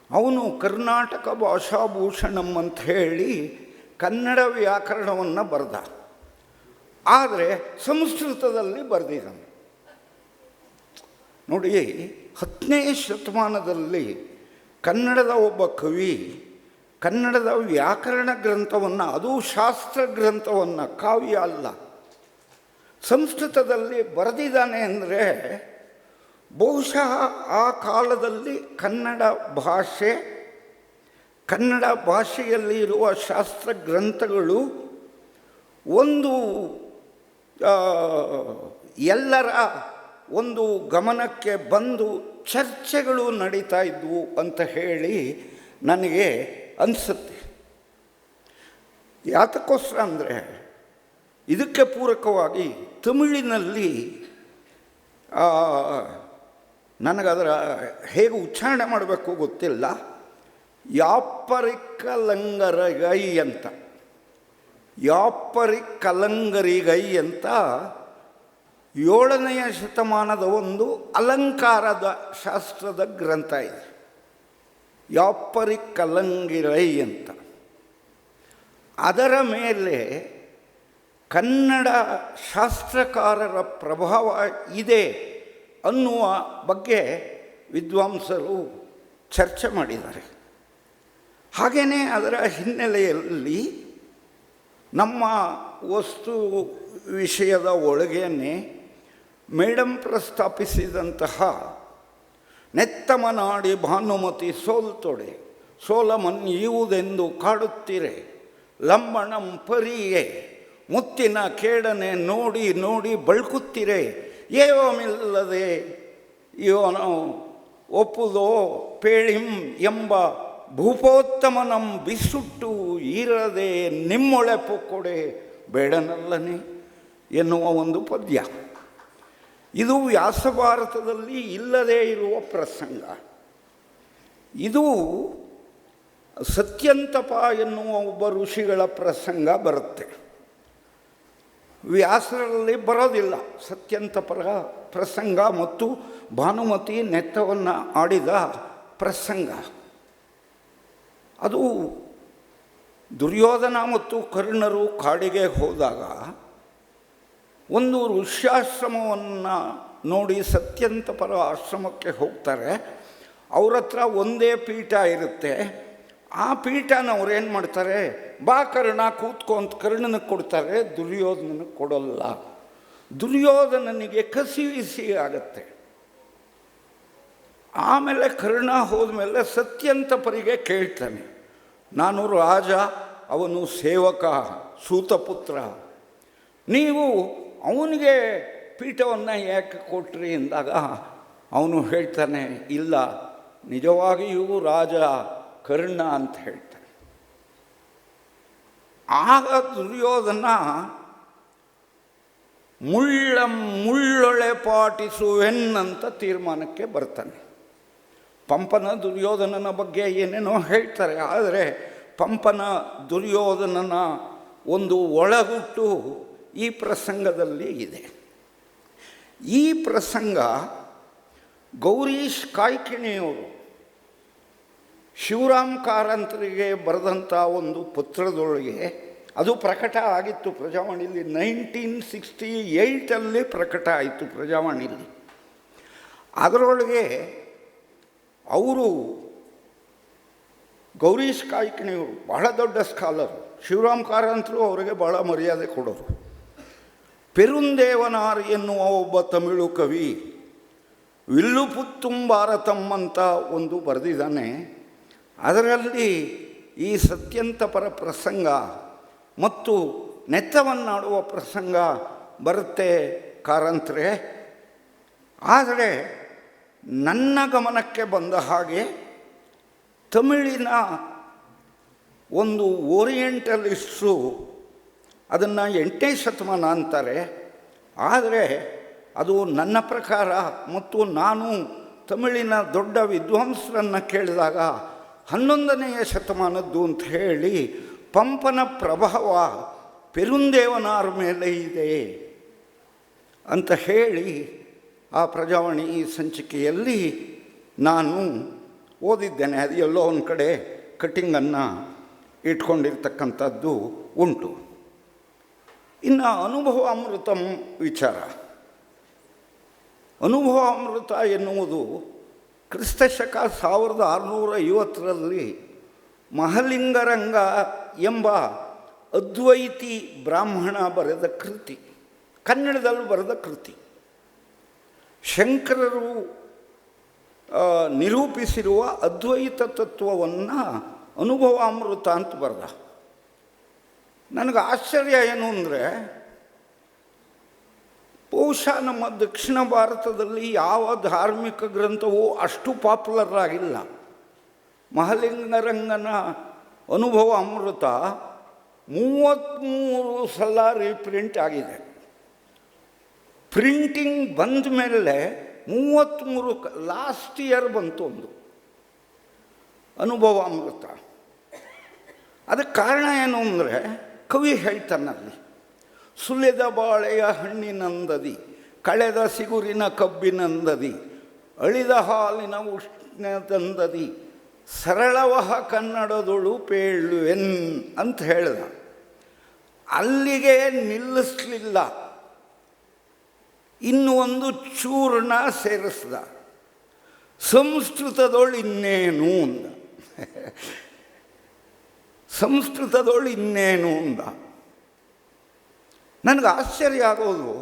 ಅವನು ಕರ್ನಾಟಕ ಭಾಷಾಭೂಷಣಂ ಅಂತ ಹೇಳಿ ಕನ್ನಡ ವ್ಯಾಕರಣವನ್ನು ಬರೆದ. ಆದರೆ ಸಂಸ್ಕೃತದಲ್ಲಿ ಬರೆದಿದ್ದಾನೆ. ನೋಡಿ, 10ನೇ ಶತಮಾನದಲ್ಲಿ ಕನ್ನಡದ ಒಬ್ಬ ಕವಿ ಕನ್ನಡದ ವ್ಯಾಕರಣ ಗ್ರಂಥವನ್ನು, ಅದು ಶಾಸ್ತ್ರ ಗ್ರಂಥವನ್ನು, ಕಾವ್ಯ ಅಲ್ಲ, ಸಂಸ್ಕೃತದಲ್ಲಿ ಬರೆದಿದ್ದಾನೆ ಅಂದರೆ ಬಹುಶಃ ಆ ಕಾಲದಲ್ಲಿ ಕನ್ನಡ ಭಾಷೆಯಲ್ಲಿ ಇರುವ ಶಾಸ್ತ್ರ ಗ್ರಂಥಗಳು ಒಂದು ಎಲ್ಲರ ಒಂದು ಗಮನಕ್ಕೆ ಬಂದು ಚರ್ಚೆಗಳು ನಡೀತಾ ಇದ್ವು ಅಂತ ಹೇಳಿ ನನಗೆ ಅನಿಸುತ್ತೆ. ಯಾತಕ್ಕೋಸ್ಕರ ಅಂದರೆ ಇದಕ್ಕೆ ಪೂರಕವಾಗಿ ತಮಿಳಿನಲ್ಲಿ ನನಗದರ ಹೇಗೆ ಉಚ್ಚಾರಣೆ ಮಾಡಬೇಕು ಗೊತ್ತಿಲ್ಲ, ಯಾಪ್ಪರಿಕಲಂಗರಗೈ ಅಂತ, ಯಾಪ್ಪರಿಕಲಂಗರಿಗೈ ಅಂತ 7ನೇ ಶತಮಾನದ ಒಂದು ಅಲಂಕಾರದ ಶಾಸ್ತ್ರದ ಗ್ರಂಥ ಇದೆ, ಯಾಪ್ಪರಿಕಲಂಗಿರೈ ಅಂತ. ಅದರ ಮೇಲೆ ಕನ್ನಡ ಶಾಸ್ತ್ರಕಾರರ ಪ್ರಭಾವ ಇದೆ ಅನ್ನುವ ಬಗ್ಗೆ ವಿದ್ವಾಂಸರು ಚರ್ಚೆ ಮಾಡಿದ್ದಾರೆ. ಹಾಗೆಯೇ ಅದರ ಹಿನ್ನೆಲೆಯಲ್ಲಿ ನಮ್ಮ ವಸ್ತು ವಿಷಯದ ಒಳಗೇನೆ ಮೇಡಮ್ ಪ್ರಸ್ತಾಪಿಸಿದಂತಹ ನೆತ್ತಮನಾಡಿ ಭಾನುಮತಿ ಸೋಲ್ತೊಡೆ ಸೋಲಮನ್ಯುವುದೆಂದು ಕಾಡುತ್ತೀರೆ ಲಂಬಣಂ ಪರಿಯೇ ಮುತ್ತಿನ ಕೇಡನೆ ನೋಡಿ ನೋಡಿ ಬಳ್ಕುತ್ತೀರೆ ಏವಮಿಲ್ಲದೆ ಇವನು ಒಪ್ಪುದೋ ಪೇಳಿಂ ಎಂಬ ಭೂಪೋತ್ತಮನಂ ಬಿಸುಟ್ಟು ಈರದೆ ನಿಮ್ಮೊಳೆ ಪೊಕ್ಕೊಡೆ ಬೇಡನಲ್ಲನೆ ಎನ್ನುವ ಒಂದು ಪದ್ಯ. ಇದು ವ್ಯಾಸಭಾರತದಲ್ಲಿ ಇಲ್ಲದೇ ಇರುವ ಪ್ರಸಂಗ. ಇದು ಸತ್ಯಂತಪ ಎನ್ನುವ ಒಬ್ಬ ಋಷಿಗಳ ಪ್ರಸಂಗ ಬರುತ್ತೆ. ವ್ಯಾಸರಲ್ಲಿ ಬರೋದಿಲ್ಲ ಸತ್ಯಂತಪರ ಪ್ರಸಂಗ ಮತ್ತು ಭಾನುಮತಿ ನೆತ್ತವನ್ನು ಆಡಿದ ಪ್ರಸಂಗ. ಅದು ದುರ್ಯೋಧನ ಮತ್ತು ಕರ್ಣರು ಕಾಡಿಗೆ ಹೋದಾಗ ಒಂದು ಋಷ್ಯಾಶ್ರಮವನ್ನು ನೋಡಿ ಸತ್ಯಂತಪರ ಆಶ್ರಮಕ್ಕೆ ಹೋಗ್ತಾರೆ. ಅವ್ರ ಹತ್ರ ಒಂದೇ ಪೀಠ ಇರುತ್ತೆ. ಆ ಪೀಠನ ಅವ್ರೇನು ಮಾಡ್ತಾರೆ, ಬಾ ಕರ್ಣ ಕೂತ್ಕೊ ಅಂತ ಕರ್ಣನಿಗೆ ಕೊಡ್ತಾರೆ, ದುರ್ಯೋಧನನಿಗೆ ಕೊಡೋಲ್ಲ. ದುರ್ಯೋಧನನಿಗೆ ಕಸಿವಿಸಿ ಆಗತ್ತೆ. ಆಮೇಲೆ ಕರ್ಣ ಹೋದ್ಮೇಲೆ ಸತ್ಯಂತಪರಿಗೆ ಕೇಳ್ತಾನೆ, ನಾನು ರಾಜ, ಅವನು ಸೇವಕ, ಸೂತಪುತ್ರ, ನೀವು ಅವನಿಗೆ ಪೀಠವನ್ನು ಯಾಕೆ ಕೊಟ್ರಿ ಎಂದಾಗ ಅವನು ಹೇಳ್ತಾನೆ, ಇಲ್ಲ, ನಿಜವಾಗಿಯೂ ರಾಜ ಕರ್ಣ ಅಂತ ಹೇಳ್ತಾನೆ. ಆಗ ದುರ್ಯೋಧನ ಮುಳ್ಳೊಳೆ ಪಾಟಿಸುವೆನ್ನಂತ ತೀರ್ಮಾನಕ್ಕೆ ಬರ್ತಾನೆ. ಪಂಪನ ದುರ್ಯೋಧನನ ಬಗ್ಗೆ ಏನೇನೋ ಹೇಳ್ತಾರೆ, ಆದರೆ ಪಂಪನ ದುರ್ಯೋಧನನ ಒಂದು ಒಳಗುಟ್ಟು ಈ ಪ್ರಸಂಗದಲ್ಲಿ ಇದೆ. ಈ ಪ್ರಸಂಗ ಗೌರೀಶ್ ಕಾಯ್ಕಿಣಿಯವರು ಶಿವರಾಮ್ ಕಾರಂತರಿಗೆ ಬರೆದಂಥ ಒಂದು ಪತ್ರದೊಳಗೆ, ಅದು ಪ್ರಕಟ ಆಗಿತ್ತು ಪ್ರಜಾವಾಣಿಯಲ್ಲಿ, 1968 ಪ್ರಕಟ ಆಯಿತು ಪ್ರಜಾವಾಣಿಯಲ್ಲಿ. ಅದರೊಳಗೆ ಅವರು ಗೌರೀಶ್ ಕಾಯ್ಕಿಣಿಯವರು ಬಹಳ ದೊಡ್ಡ ಸ್ಕಾಲರು, ಶಿವರಾಮ್ ಕಾರಂತರು ಅವರಿಗೆ ಭಾಳ ಮರ್ಯಾದೆ ಕೊಡೋರು. ಪೆರುಂದೇವನಾರ್ ಎನ್ನುವ ಒಬ್ಬ ತಮಿಳು ಕವಿ ವಿಲ್ಲುಪುತ್ತುಂ ಭಾರತಂ ಅಂತ ಒಂದು ಬರೆದಿದ್ದಾನೆ. ಅದರಲ್ಲಿ ಈ ಸತ್ಯಂತಪರ ಪ್ರಸಂಗ ಮತ್ತು ನೆತ್ತವನ್ನಾಡುವ ಪ್ರಸಂಗ ಬರುತ್ತೆ ಕಾರಂತರೆ. ಆದರೆ ನನ್ನ ಗಮನಕ್ಕೆ ಬಂದ ಹಾಗೆ ತಮಿಳಿನ ಒಂದು ಓರಿಯೆಂಟಲಿಸ್ಟ್ರು ಅದನ್ನು 8ನೇ ಶತಮಾನ ಅಂತಾರೆ. ಆದರೆ ಅದು ನನ್ನ ಪ್ರಕಾರ, ಮತ್ತು ನಾನು ತಮಿಳಿನ ದೊಡ್ಡ ವಿದ್ವಾಂಸರನ್ನು ಕೇಳಿದಾಗ 11ನೇ ಶತಮಾನದ್ದು ಅಂತ ಹೇಳಿ, ಪಂಪನ ಪ್ರಭಾವ ಪೆರುಂದೇವನಾರ ಮೇಲೆ ಇದೆ ಅಂತ ಹೇಳಿ ಆ ಪ್ರಜಾವಾಣಿ ಸಂಚಿಕೆಯಲ್ಲಿ ನಾನು ಓದಿದ್ದೇನೆ. ಅದು ಎಲ್ಲೋ ಒಂದು ಕಡೆ ಕಟ್ಟಿಂಗನ್ನು ಇಟ್ಕೊಂಡಿರ್ತಕ್ಕಂಥದ್ದು ಉಂಟು. ಇನ್ನು ಅನುಭವಾಮೃತಂ ವಿಚಾರ. ಅನುಭವಾಮೃತ ಎನ್ನುವುದು ಕ್ರಿಸ್ತಶಕ 1650ರಲ್ಲಿ ಮಹಲಿಂಗರಂಗ ಎಂಬ ಅದ್ವೈತಿ ಬ್ರಾಹ್ಮಣ ಬರೆದ ಕೃತಿ, ಕನ್ನಡದಲ್ಲಿ ಬರೆದ ಕೃತಿ. ಶಂಕರರು ನಿರೂಪಿಸಿರುವ ಅದ್ವೈತ ತತ್ವವನ್ನು ಅನುಭವಾಮೃತ ಅಂತ ಬರೆದ. ನನಗೆ ಆಶ್ಚರ್ಯ ಏನು ಅಂದರೆ, ಬಹುಶಃ ನಮ್ಮ ದಕ್ಷಿಣ ಭಾರತದಲ್ಲಿ ಯಾವ ಧಾರ್ಮಿಕ ಗ್ರಂಥವೂ ಅಷ್ಟು ಪಾಪ್ಯುಲರ್ ಆಗಿಲ್ಲ. ಮಹಲಿಂಗರಂಗನ ಅನುಭವ ಅಮೃತ 33 ಸಲ ರೀಪ್ರಿಂಟ್ ಆಗಿದೆ. ಪ್ರಿಂಟಿಂಗ್ ಬಂದ ಮೇಲೆ 33 ಲಾಸ್ಟ್ ಇಯರ್ ಬಂತು ಒಂದು ಅನುಭವ ಅಮೃತ. ಅದಕ್ಕೆ ಕಾರಣ ಏನು ಅಂದರೆ, ಕವಿ ಹೇಳ್ತಾನಲ್ಲಿ, ಸುಲಿದ ಬಾಳೆಯ ಹಣ್ಣಿನಂದದಿ, ಕಳೆದ ಸಿಗುರಿನ ಕಬ್ಬಿನಂದದಿ, ಅಳಿದ ಹಾಲಿನ ಉಷ್ಣದಂದದಿ, ಸರಳವಹ ಕನ್ನಡದೊಳು ಪೇಳುವೆನ್ ಅಂತ ಹೇಳ್ದ. ಅಲ್ಲಿಗೆ ನಿಲ್ಲಿಸಲಿಲ್ಲ, ಇನ್ನು ಒಂದು ಚೂರ್ಣ ಸೇರಿಸ್ದ, ಸಂಸ್ಕೃತದೊಳು ಇನ್ನೇನು ಅಂದ. ಸಂಸ್ಕೃತದೊಳು ಇನ್ನೇನು ಅಂದ. ನನಗೆ ಆಶ್ಚರ್ಯ ಆಗೋದು,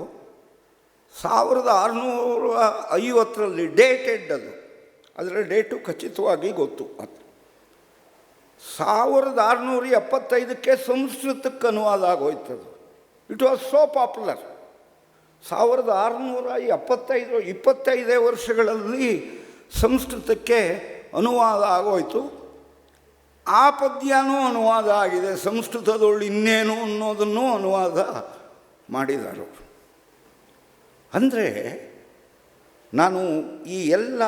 1650ರಲ್ಲಿ ಡೇಟೆಡ್ ಅದು, ಅದರ ಡೇಟು ಖಚಿತವಾಗಿ ಗೊತ್ತು. 1675ಕ್ಕೆ ಸಂಸ್ಕೃತಕ್ಕೆ ಅನುವಾದ ಆಗೋಯ್ತದು. It was so popular. 1675 25 ವರ್ಷಗಳಲ್ಲಿ ಸಂಸ್ಕೃತಕ್ಕೆ ಅನುವಾದ ಆಗೋಯ್ತು. ಆ ಪದ್ಯನೂ ಅನುವಾದ ಆಗಿದೆ, ಸಂಸ್ಕೃತದೊಳು ಇನ್ನೇನು ಅನ್ನೋದನ್ನು ಅನುವಾದ ಮಾಡಿದರು. ಅಂದರೆ ನಾನು ಈ ಎಲ್ಲ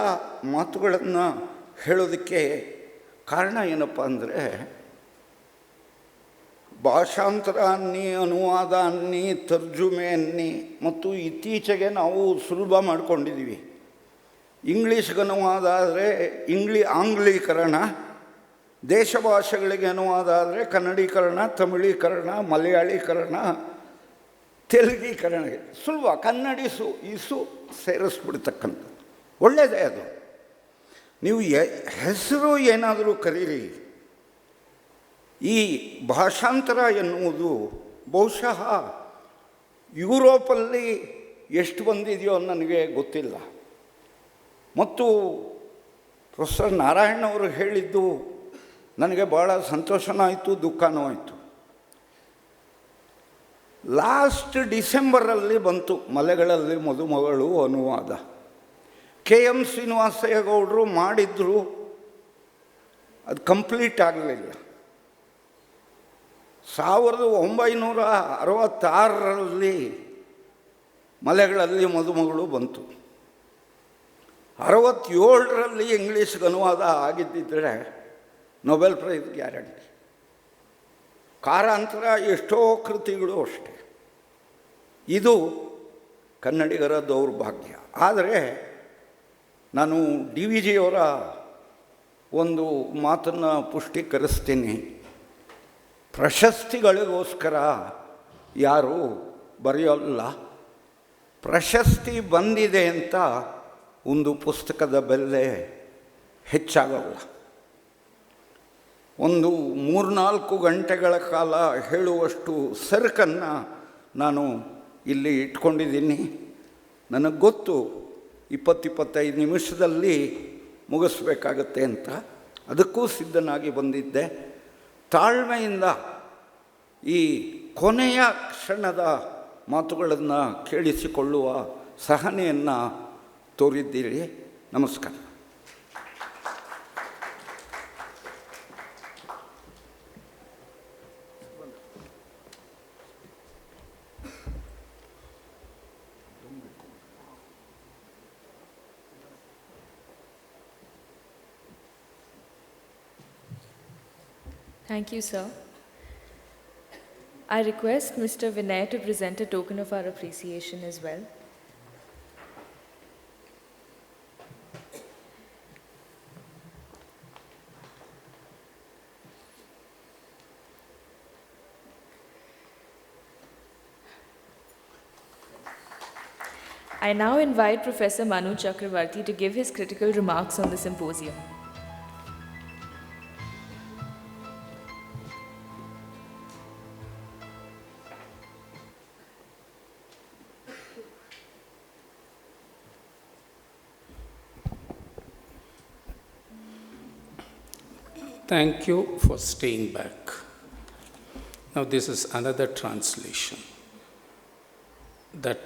ಮಾತುಗಳನ್ನು ಹೇಳೋದಕ್ಕೆ ಕಾರಣ ಏನಪ್ಪ ಅಂದರೆ, ಭಾಷಾಂತರ ಅನ್ನಿ, ಅನುವಾದ ಅನ್ನಿ, ತರ್ಜುಮೆ ಅನ್ನಿ, ಮತ್ತು ಇತ್ತೀಚೆಗೆ ನಾವು ಸುಲಭ ಮಾಡ್ಕೊಂಡಿದ್ದೀವಿ. ಇಂಗ್ಲೀಷ್ಗೆ ಅನುವಾದ ಆದರೆ ಆಂಗ್ಲೀಕರಣ, ದೇಶ ಭಾಷೆಗಳಿಗೆ ಅನುವಾದ ಆದರೆ ಕನ್ನಡೀಕರಣ, ತಮಿಳೀಕರಣ, ಮಲಯಾಳೀಕರಣ, ತೆಲುಗೀಕರಣ, ಸುಲಭ ಕನ್ನಡಿಸು ಇಸು ಸೇರಿಸ್ಬಿಡ್ತಕ್ಕಂಥದ್ದು. ಒಳ್ಳೆಯದೇ ಅದು. ನೀವು ಹೆಸರು ಏನಾದರೂ ಕರೀರಿ, ಈ ಭಾಷಾಂತರ ಎನ್ನುವುದು ಬಹುಶಃ ಯುರೋಪಲ್ಲಿ ಎಷ್ಟು ಬಂದಿದೆಯೋ ನನಗೆ ಗೊತ್ತಿಲ್ಲ. ಮತ್ತು ಪ್ರೊಫೆಸರ್ ನಾರಾಯಣ್ ಅವರು ಹೇಳಿದ್ದು ನನಗೆ ಭಾಳ ಸಂತೋಷನೂ ಆಯಿತು, ದುಃಖನೂ ಆಯಿತು. ಲಾಸ್ಟ್ ಡಿಸೆಂಬರಲ್ಲಿ ಬಂತು ಮಲೆಗಳಲ್ಲಿ ಮದುಮಗಳು ಅನುವಾದ. KM ಶ್ರೀನಿವಾಸಯ್ಯಗೌಡರು ಮಾಡಿದ್ರು, ಅದು ಕಂಪ್ಲೀಟ್ ಆಗಲಿಲ್ಲ. 1966ರಲ್ಲಿ ಮಲೆಗಳಲ್ಲಿ ಮದುಮಗಳು ಬಂತು. 67ರಲ್ಲಿ ಇಂಗ್ಲೀಷ್ಗೆ ಅನುವಾದ ಆಗಿದ್ದಿದ್ದರೆ ನೊಬೆಲ್ ಪ್ರೈಸ್ ಗ್ಯಾರಂಟಿ. ಕಾರಾಂತರ ಎಷ್ಟೋ ಕೃತಿಗಳು ಅಷ್ಟೆ. ಇದು ಕನ್ನಡಿಗರ ದೌರ್ಭಾಗ್ಯ. ಆದರೆ ನಾನು ಡಿ ವಿ ಜಿಯವರ ಒಂದು ಮಾತನ್ನು ಪುಷ್ಟೀಕರಿಸ್ತೀನಿ. ಪ್ರಶಸ್ತಿಗಳಿಗೋಸ್ಕರ ಯಾರೂ ಬರೆಯೋಲ್ಲ. ಪ್ರಶಸ್ತಿ ಬಂದಿದೆ ಅಂತ ಒಂದು ಪುಸ್ತಕದ ಬೆಲೆ ಹೆಚ್ಚಾಗಲ್ಲ. ಒಂದು 3-4 ಗಂಟೆಗಳ ಕಾಲ ಹೇಳುವಷ್ಟು ಸರಕನ್ನು ನಾನು ಇಲ್ಲಿ ಇಟ್ಕೊಂಡಿದ್ದೀನಿ. ನನಗೆ ಗೊತ್ತು 20-25 ನಿಮಿಷದಲ್ಲಿ ಮುಗಿಸ್ಬೇಕಾಗತ್ತೆ ಅಂತ. ಅದಕ್ಕೂ ಸಿದ್ಧನಾಗಿ ಬಂದಿದ್ದೆ. ತಾಳ್ಮೆಯಿಂದ ಈ ಕೊನೆಯ ಕ್ಷಣದ ಮಾತುಗಳನ್ನು ಕೇಳಿಸಿಕೊಳ್ಳುವ ಸಹನೆಯನ್ನು ತೋರಿದ್ದೀರಿ. ನಮಸ್ಕಾರ. Thank you, sir. I request Mr. Vinay to present a token of our appreciation as well. I now invite Professor Manu Chakravarthy to give his critical remarks on the symposium. Thank you for staying back. Now this is another translation that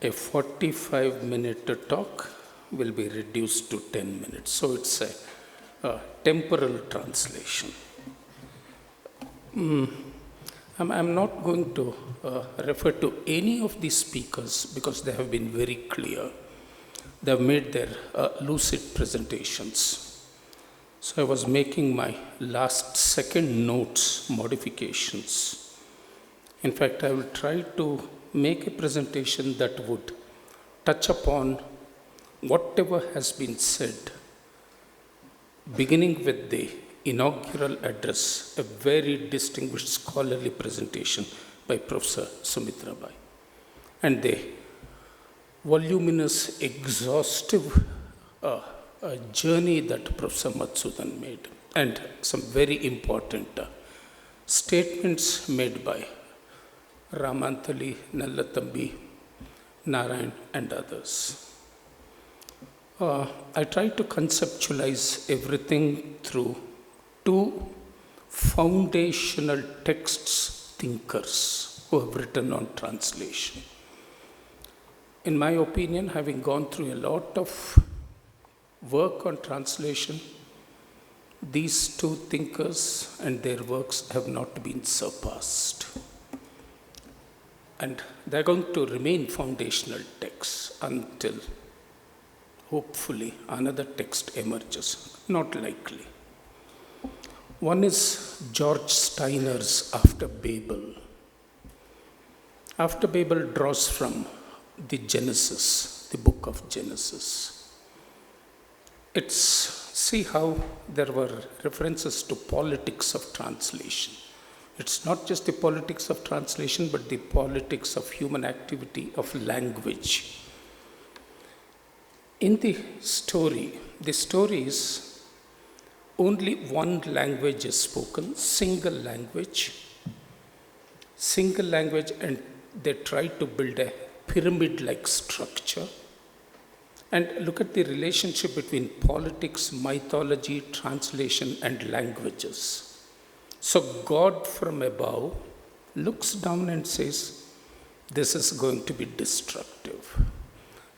a 45-minute talk will be reduced to 10 minutes. So it's a temporal translation. I'm not going to refer to any of these speakers because they have been very clear. They have made their lucid presentations. So I was making my last second notes, modifications. In fact, I will try to make a presentation that would touch upon whatever has been said, beginning with the inaugural address, a very distinguished scholarly presentation by Professor Sumitra Bai, and the voluminous, exhaustive journey that Professor Madhusudan made, and some very important statements made by Ramantali, Nallatambi, Narayan, and others. I tried to conceptualize everything through two foundational texts thinkers who have written on translation. In my opinion, having gone through a lot of work on translation, these two thinkers and their works have not been surpassed. And they're going to remain foundational texts until, hopefully, another text emerges. Not likely. One is George Steiner's After Babel. After Babel draws from the Genesis, the book of Genesis. It's, see how there were references to politics of translation. It's not just the politics of translation, but the politics of human activity, of language. In the story is only one language is spoken, single language, and they try to build a pyramid-like structure. And look at the relationship between politics, mythology, translation, and languages. So God from above looks down and says, this is going to be destructive.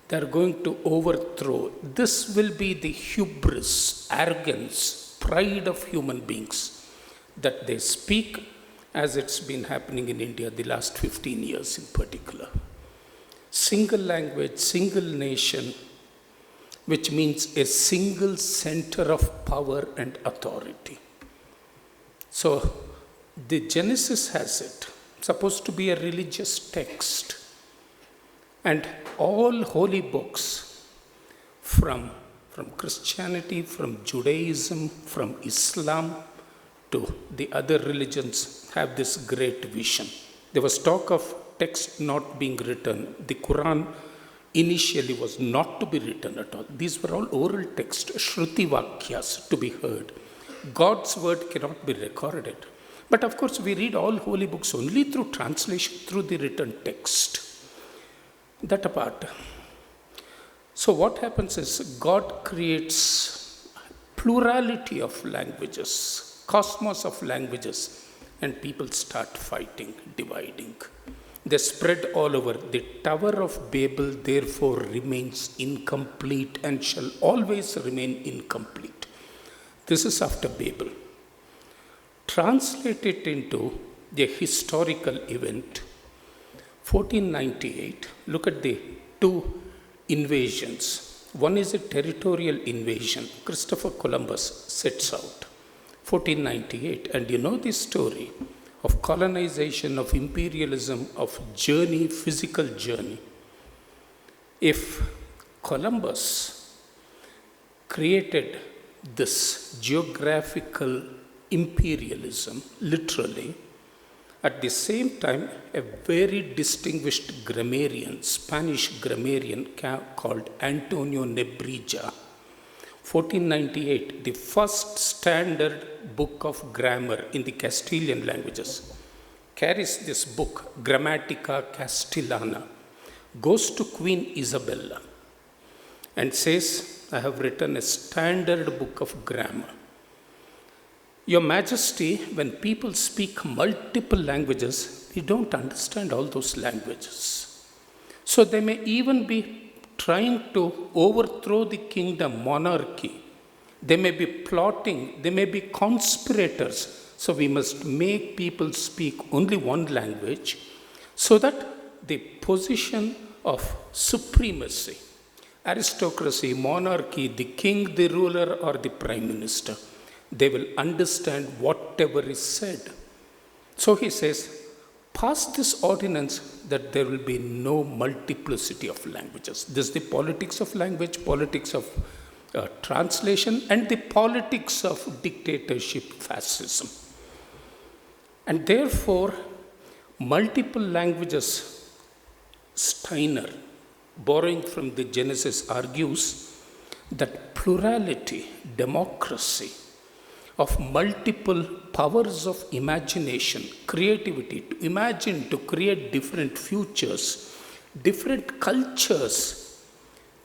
They're going to overthrow. This will be the hubris, arrogance, pride of human beings that they speak, as it's been happening in India the last 15 years in particular. Single language, single nation, which means a single center of power and authority. So the Genesis has it, supposed to be a religious text, And all holy books from Christianity, from Judaism, from Islam to the other religions have this great vision. There was talk of text not being written. The Quran initially was not to be written at all. These were all oral text, Shruti Vakyas, to be heard. God's word cannot be recorded. But of course, we read all holy books only through translation, through the written text. That apart. So what happens is God creates plurality of languages, cosmos of languages, and people start fighting, dividing. They spread all over. The Tower of Babel therefore remains incomplete and shall always remain incomplete. This is after Babel. Translate it into a historical event. 1498, look at the two invasions. One is a territorial invasion. Christopher Columbus sets out. 1498, and you know this story of colonization, of imperialism, of journey, physical journey. If Columbus created this geographical imperialism, literally, at the same time, a very distinguished grammarian, Spanish grammarian called Antonio Nebrija, 1498, the first standard book of grammar in the Castilian languages, carries this book, Grammatica Castellana, goes to Queen Isabella and says, I have written a standard book of grammar. Your Majesty, when people speak multiple languages, we don't understand all those languages. So they may even be trying to overthrow the kingdom, monarchy. They may be plotting, they may be conspirators. So we must make people speak only one language so that the position of supremacy, aristocracy, monarchy, the king, the ruler, or the prime minister, they will understand whatever is said. So he says, pass this ordinance that there will be no multiplicity of languages. This is the politics of language, politics of translation, and the politics of dictatorship, fascism. And therefore, multiple languages, Steiner, borrowing from the Genesis, argues that plurality, democracy, of multiple powers of imagination, creativity, to imagine, to create different futures, different cultures,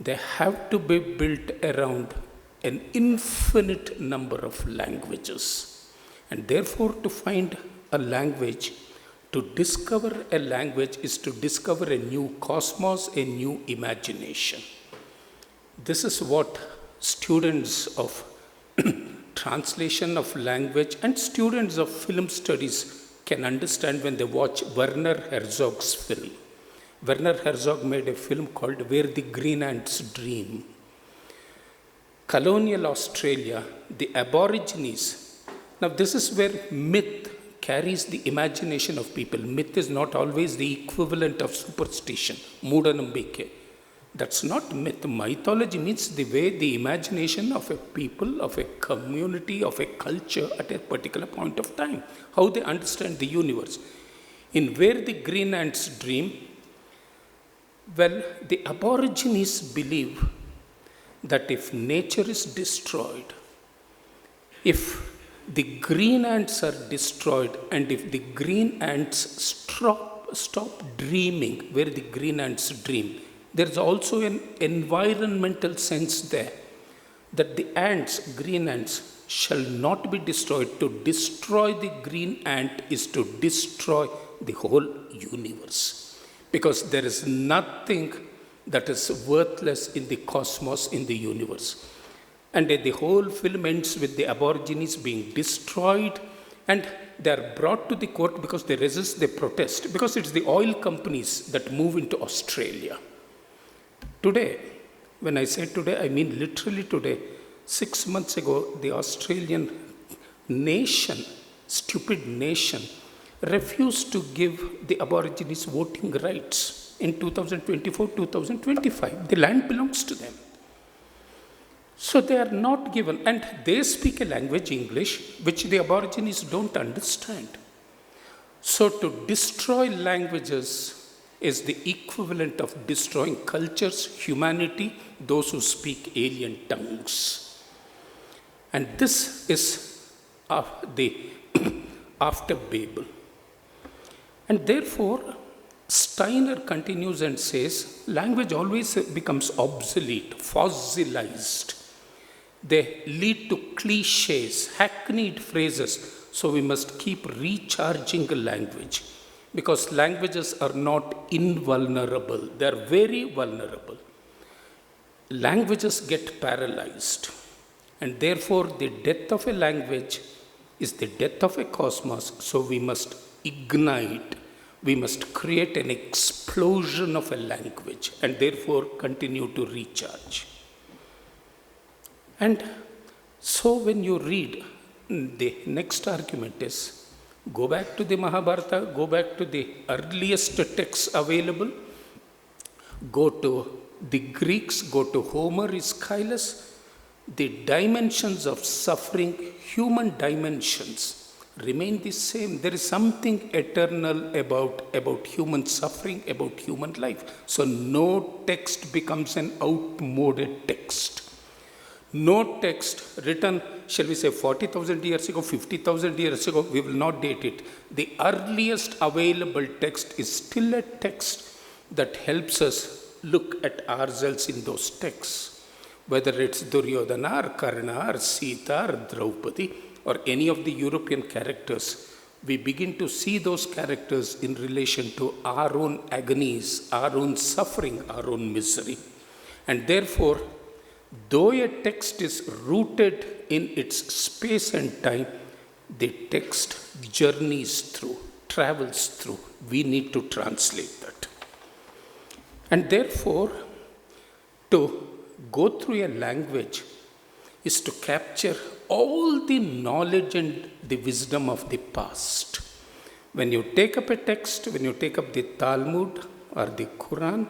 they have to be built around an infinite number of languages. And therefore, to find a language, to discover a language is to discover a new cosmos, a new imagination. This is what students of translation of language and students of film studies can understand when they watch Werner Herzog's film. Werner Herzog made a film called Where the Green Ants Dream. Colonial Australia, the Aborigines. Now this is where myth carries the imagination of people. Myth is not always the equivalent of superstition, moodanambike. That's not myth. Mythology means the way the imagination of a people, of a community, of a culture at a particular point of time, how they understand the universe. In Where the Green Ants Dream, well, the Aborigines believe that if nature is destroyed, if the green ants are destroyed, and if the green ants stop dreaming, where the green ants dream, there is also an environmental sense there, that the ants, green ants, shall not be destroyed. To destroy the green ant is to destroy the whole universe. Because there is nothing that is worthless in the cosmos, in the universe. And the whole film ends with the Aborigines being destroyed, and they are brought to the court because they resist, they protest, because it's the oil companies that move into Australia. Today, when I say today, I mean literally today. 6 months ago, the Australian nation, stupid nation, refused to give the Aborigines voting rights. in 2024, 2025. The land belongs to them. So they are not given, and they speak a language, English, which the Aborigines don't understand. So to destroy languages is the equivalent of destroying cultures, humanity, those who speak alien tongues. And this is the after Babel. And therefore, Steiner continues and says, language always becomes obsolete, fossilized. They lead to cliches, hackneyed phrases. So we must keep recharging a language, because languages are not invulnerable. They are very vulnerable. Languages get paralyzed. And therefore, the death of a language is the death of a cosmos. So we must ignite. We must create an explosion of a language and therefore continue to recharge. And so when you read, the next argument is, go back to the Mahabharata, go back to the earliest texts available, go to the Greeks, go to Homer, Aeschylus. The dimensions of suffering, human dimensions, remain the same. There is something eternal about human suffering, about human life. So no text becomes an outmoded text. No text written, shall we say, 40,000 years ago, 50,000 years ago, we will not date it. The earliest available text is still a text that helps us look at ourselves in those texts. Whether it's Duryodhana or Karna or Sita or Draupadi or any of the European characters, we begin to see those characters in relation to our own agonies, our own suffering, our own misery. And therefore, though a text is rooted in its space and time, the text journeys through, travels through. We need to translate that. And therefore, to go through a language is to capture all the knowledge and the wisdom of the past. When you take up a text, when you take up the Talmud or the Quran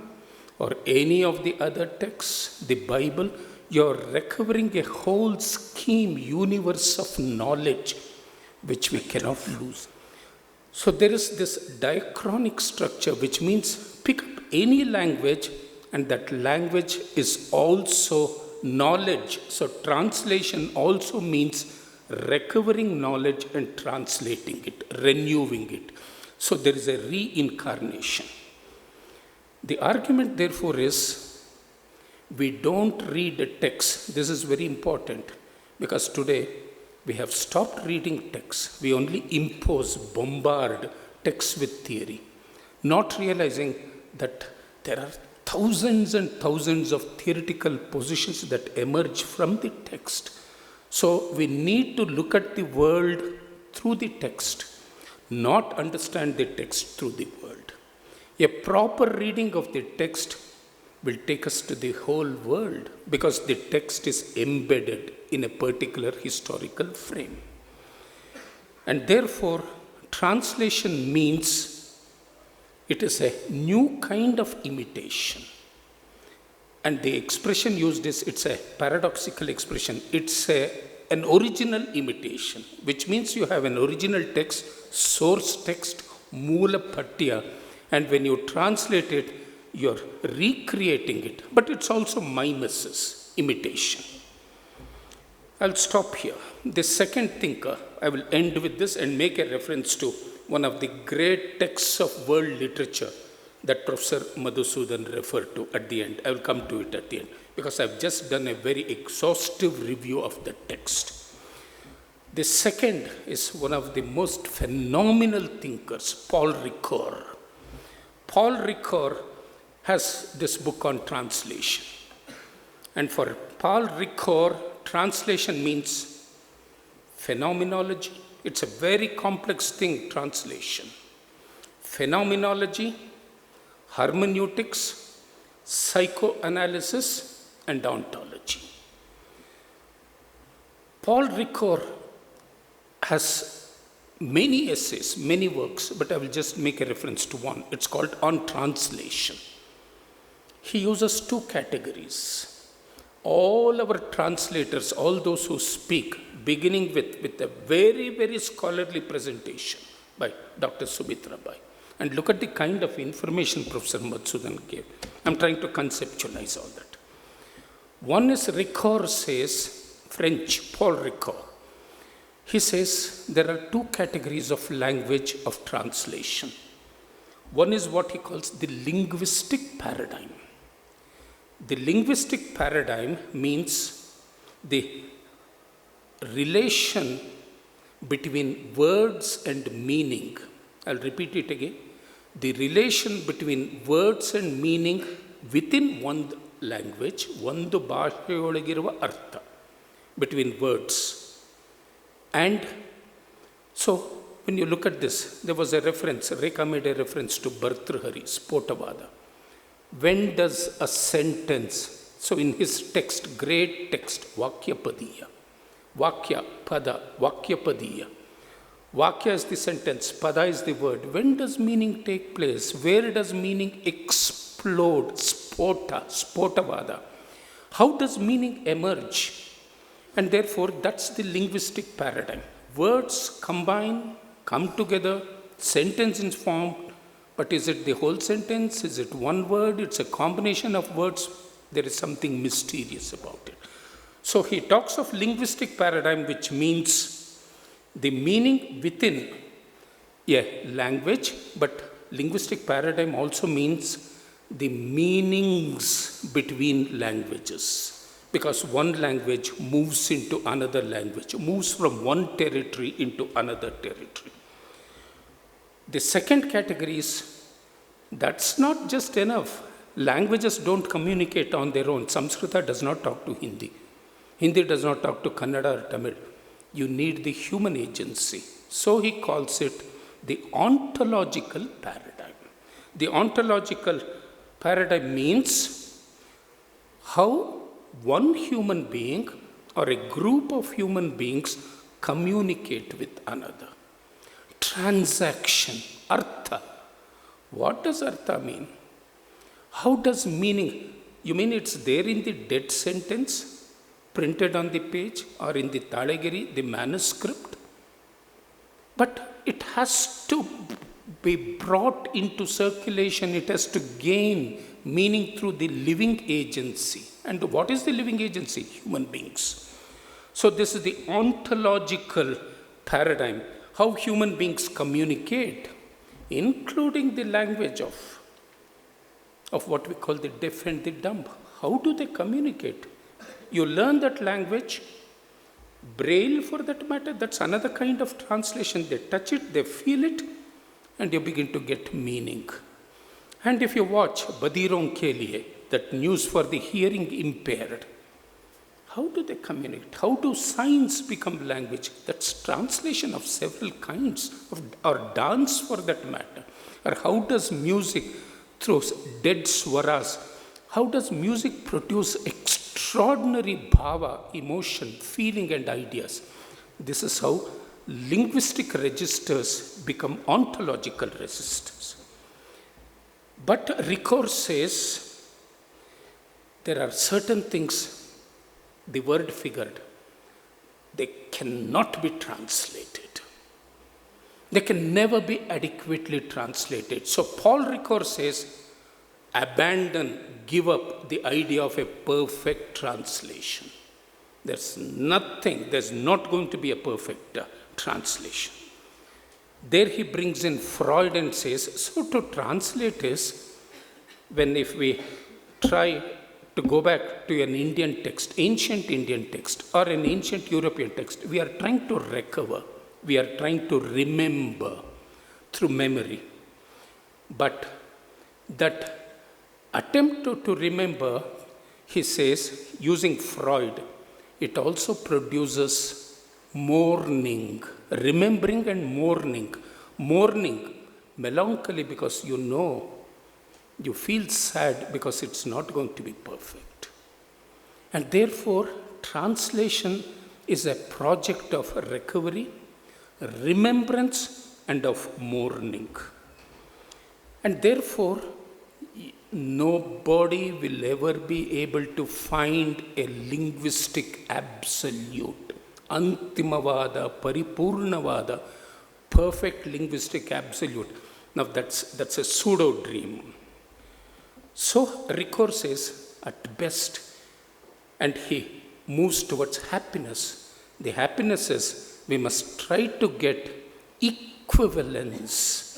or any of the other texts, the Bible, you're recovering a whole scheme, universe of knowledge, which we cannot lose. So there is this diachronic structure, which means pick up any language, and that language is also knowledge. So translation also means recovering knowledge and translating it, renewing it. So there is a reincarnation. The argument, therefore, is we don't read a text. This is very important, because today we have stopped reading texts. We only impose, bombard texts with theory, not realizing that there are thousands and thousands of theoretical positions that emerge from the text. So we need to look at the world through the text, not understand the text through the world. A proper reading of the text will take us to the whole world, because the text is embedded in a particular historical frame. And therefore, translation means it is a new kind of imitation. And the expression used is, it's a paradoxical expression. It's an original imitation, which means you have an original text, source text, Mula Patya, and when you translate it, you're recreating it. But it's also mimesis, imitation. I'll stop here. The second thinker, I will end with this and make a reference to one of the great texts of world literature that Professor Madhusudan referred to at the end. I will come to it at the end, because I've just done a very exhaustive review of the text. The second is one of the most phenomenal thinkers, Paul Ricoeur. Paul Ricoeur has this book on translation. And for Paul Ricoeur, translation means phenomenology. It's a very complex thing, translation. Phenomenology, hermeneutics, psychoanalysis, and ontology. Paul Ricoeur has many essays, many works, but I will just make a reference to one. It's called On Translation. He uses two categories. All our translators, all those who speak, beginning with a very, very scholarly presentation by Dr. Subhitra Bai. And look at the kind of information Professor Madhusudhan gave. I'm trying to conceptualize all that. One is Ricoeur says, French, Paul Ricoeur. He says there are two categories of language of translation. One is what he calls the linguistic paradigm. The linguistic paradigm means the relation between words and meaning. I'll repeat it again. The relation between words and meaning within one language, ಒಂದು ಭಾಷೆಯೊಳಗಿರುವ ಅರ್ಥ, between words. And so when you look at this, there was a reference, Rekha made a reference to Bhartrhari, Spotavada. When does a sentence, so in his text, great text, Vakyapadiya, Vakya, Pada, Vakyapadiya. Vakya is the sentence, Pada is the word. When does meaning take place? Where does meaning explode? Spota, Spotavada. How does meaning emerge? And therefore, that's the linguistic paradigm. Words combine, come together, sentence is formed, but is it the whole sentence? Is it one word? It's a combination of words. There is something mysterious about it. So he talks of linguistic paradigm, which means the meaning within a language, but linguistic paradigm also means the meanings between languages. Because one language moves into another language, moves from one territory into another territory. The second category is, that's not just enough. Languages don't communicate on their own. Samskrita does not talk to Hindi. Hindi does not talk to Kannada or Tamil. You need the human agency. So he calls it the ontological paradigm. The ontological paradigm means how one human being or a group of human beings communicate with another. Transaction, artha. What does artha mean? How does meaning, you mean it's there in the dead sentence, printed on the page, or in the Talagiri, the manuscript? But it has to be brought into circulation, it has to gain meaning through the living agency. And what is the living agency? Human beings. So this is the ontological paradigm, how human beings communicate, including the language of what we call the deaf and the dumb. How do they communicate? You learn that language, Braille for that matter, that's another kind of translation. They touch it, they feel it, and you begin to get meaning. And if you watch Badiron Ke Liye, that news for the hearing impaired, how do they communicate? How do signs become language? That's translation of several kinds, or dance for that matter. Or how does music, through dead swaras, how does music produce extraordinary bhava, emotion, feeling and ideas? This is how linguistic registers become ontological registers. But Ricoeur says there are certain things, the word figured, they cannot be translated. They can never be adequately translated. So Paul Ricoeur says, abandon, give up the idea of a perfect translation. There's nothing, there's not going to be a perfect translation. There he brings in Freud and says, so to translate is, when if we try to go back to an Indian text, ancient Indian text, or an ancient European text, we are trying to recover, we are trying to remember through memory. But that attempt to remember, he says, using Freud, it also produces mourning, remembering and mourning. Mourning, melancholy, because you know, you feel sad because it's not going to be perfect. And therefore, translation is a project of recovery, remembrance and of mourning. And therefore, nobody will ever be able to find a linguistic absolute, antimavada, paripurnavada, perfect linguistic absolute. Now that's a pseudo dream. So Ricoeur says, at best, and he moves towards happiness. The happiness is we must try to get equivalence,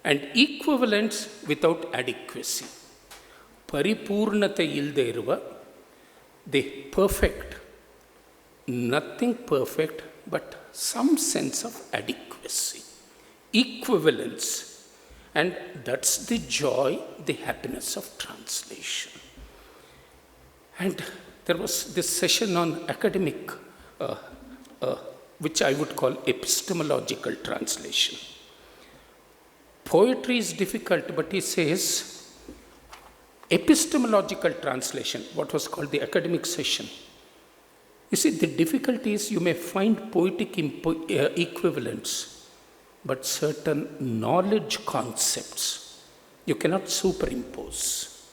and equivalence without adequacy. Paripurnata ilde iruva, the perfect, nothing perfect, but some sense of adequacy, equivalence. And that's the joy, the happiness of translation. And there was this session on academic, which I would call epistemological translation. Poetry is difficult, but he says epistemological translation, what was called the academic session. You see, the difficulty is you may find poetic equivalents, but certain knowledge concepts you cannot superimpose.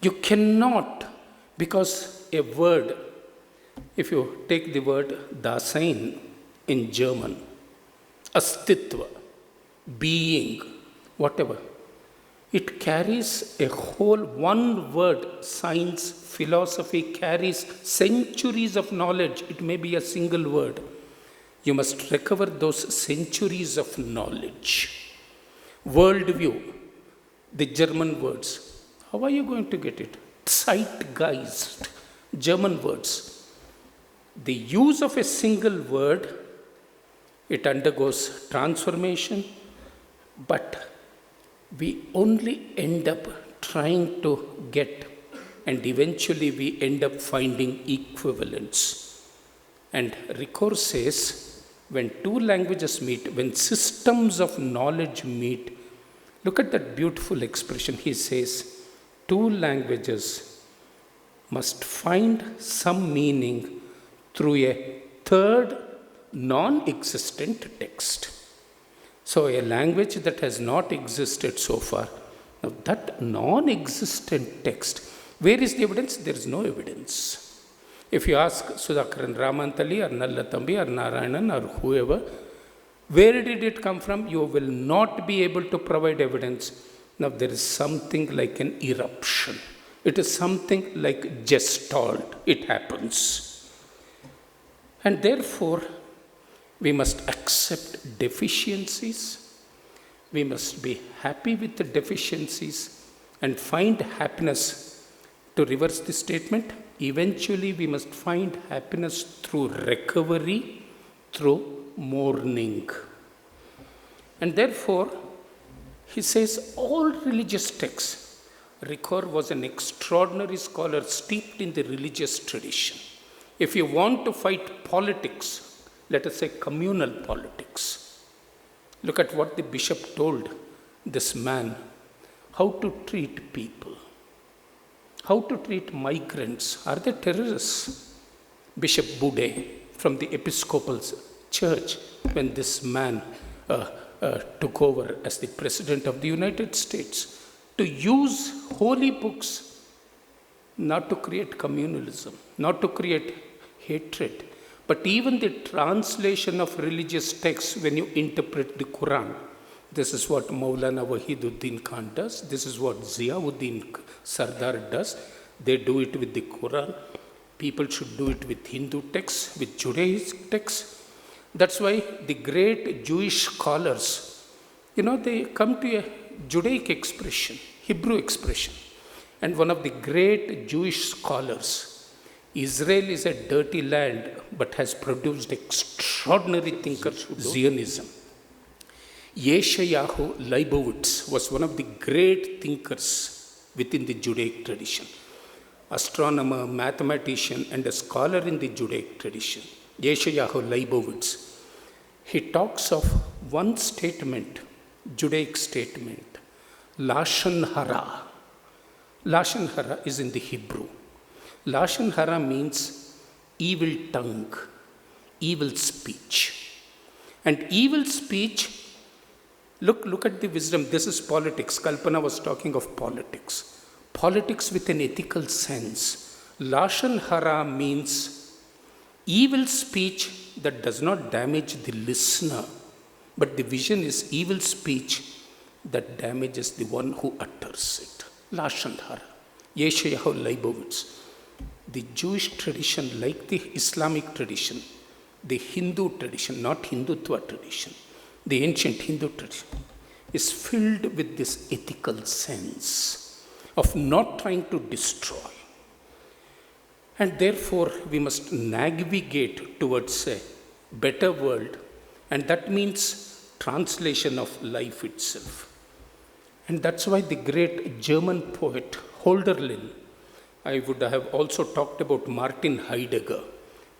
You cannot, because a word, if you take the word Dasein in German, Astitva, being, whatever, it carries a whole, one word, science, philosophy, carries centuries of knowledge. It may be a single word. You must recover those centuries of knowledge. Worldview, the German words. How are you going to get it? Zeitgeist, German words. The use of a single word, it undergoes transformation, but we only end up trying to get, and eventually we end up finding equivalence. And Ricoeur says, when two languages meet, when systems of knowledge meet, look at that beautiful expression. He says, two languages must find some meaning through a third non-existent text. So a language that has not existed so far, now that non-existent text, where is the evidence? There is no evidence. If you ask Sudhakaran Ramantali or Nallatambi or Narayanan or whoever, where did it come from? You will not be able to provide evidence. Now there is something like an eruption. It is something like gestalt. It happens. And therefore, we must accept deficiencies. We must be happy with the deficiencies and find happiness. To reverse the statement, eventually we must find happiness through recovery, through mourning. And therefore, he says all religious texts. Ricoeur was an extraordinary scholar steeped in the religious tradition. If you want to fight politics, let us say communal politics, look at what the bishop told this man, how to treat people. How to treat migrants? Are they terrorists? Bishop Boudet from the Episcopal Church, when this man took over as the President of the United States, to use holy books not to create communalism, not to create hatred, but even the translation of religious texts when you interpret the Quran. This is what Maulana Wahiduddin Khan does. This is what Ziauddin Sardar does. They do it with the Quran. People should do it with Hindu texts, with Judaic texts. That's why the great Jewish scholars, they come to a Judaic expression, Hebrew expression. And one of the great Jewish scholars, Israel is a dirty land, but has produced extraordinary thinkers, Zionism. Yeshayahu Leibowitz was one of the great thinkers within the Judaic tradition. Astronomer, mathematician, and a scholar in the Judaic tradition. Yeshayahu Leibowitz. He talks of one statement, Judaic statement, Lashon Hara. Lashon Hara is in the Hebrew. Lashon Hara means evil tongue, evil speech. And evil speech, look at the wisdom. This is politics. Kalpana was talking of politics. Politics with an ethical sense. Lashon hara means evil speech that does not damage the listener, but the vision is evil speech that damages the one who utters it. Lashon hara. Yeshayahu Leibovitz. The Jewish tradition, like the Islamic tradition, the Hindu tradition, not Hindutva tradition, the ancient Hindu tradition, is filled with this ethical sense of not trying to destroy. And therefore, we must navigate towards a better world, and that means translation of life itself. And that's why the great German poet Hölderlin, I would have also talked about Martin Heidegger,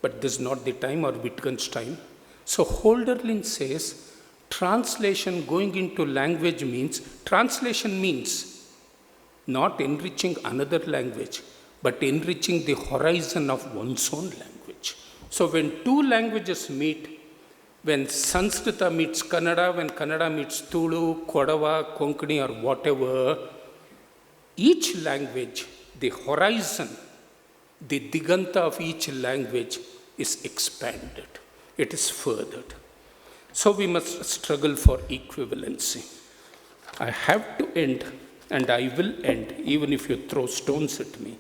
but this is not the time, or Wittgenstein. So Hölderlin says, translation going into language means, translation means not enriching another language, but enriching the horizon of one's own language. So when two languages meet, when Sanskrita meets Kannada, when Kannada meets Tulu, Kodava, Konkani, or whatever, each language, the horizon, the diganta of each language is expanded. It is furthered. So we must struggle for equivalency. I have to end, and I will end, even if you throw stones at me,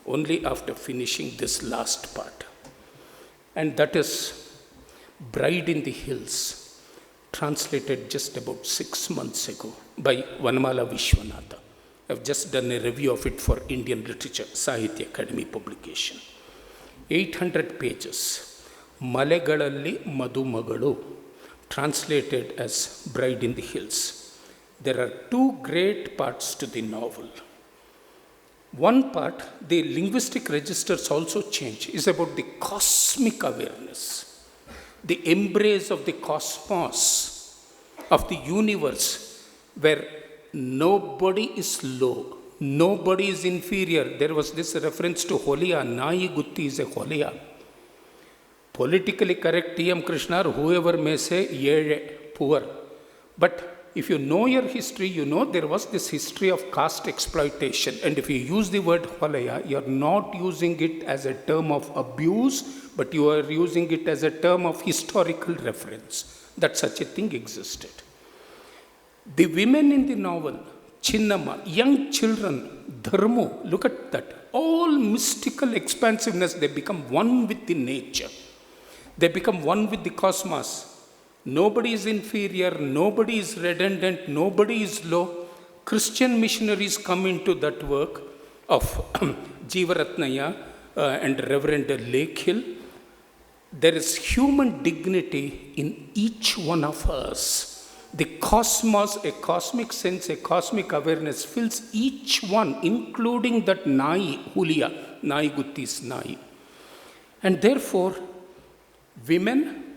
only after finishing this last part. And that is Bride in the Hills, translated just about 6 months ago by Vanamala Vishwanatha. I've just done a review of it for Indian literature, Sahitya Akademi publication. 800 pages. Malegalalli Madhumagalu, translated as Bride in the Hills. There are two great parts to the novel. One part, the linguistic registers also change, is about the cosmic awareness, the embrace of the cosmos, of the universe, where nobody is low, nobody is inferior. There was this reference to Holia, Nai Gutti is a Holia. Politically correct T.M. Krishna, or whoever may say, Yere, poor. But if you know your history, you know there was this history of caste exploitation. And if you use the word Holaya, you are not using it as a term of abuse, but you are using it as a term of historical reference, that such a thing existed. The women in the novel, Chinnamma, young children, Dharmu, look at that. All mystical expansiveness, they become one with the nature. They become one with the cosmos. Nobody is inferior, nobody is redundant, nobody is low. Christian missionaries come into that work of Jeevaratnaya and Reverend Lakehill. There is human dignity in each one of us. The cosmos, a cosmic sense, a cosmic awareness fills each one, including that Nai, Hulia, Nai Gutti's Nai. And therefore, women,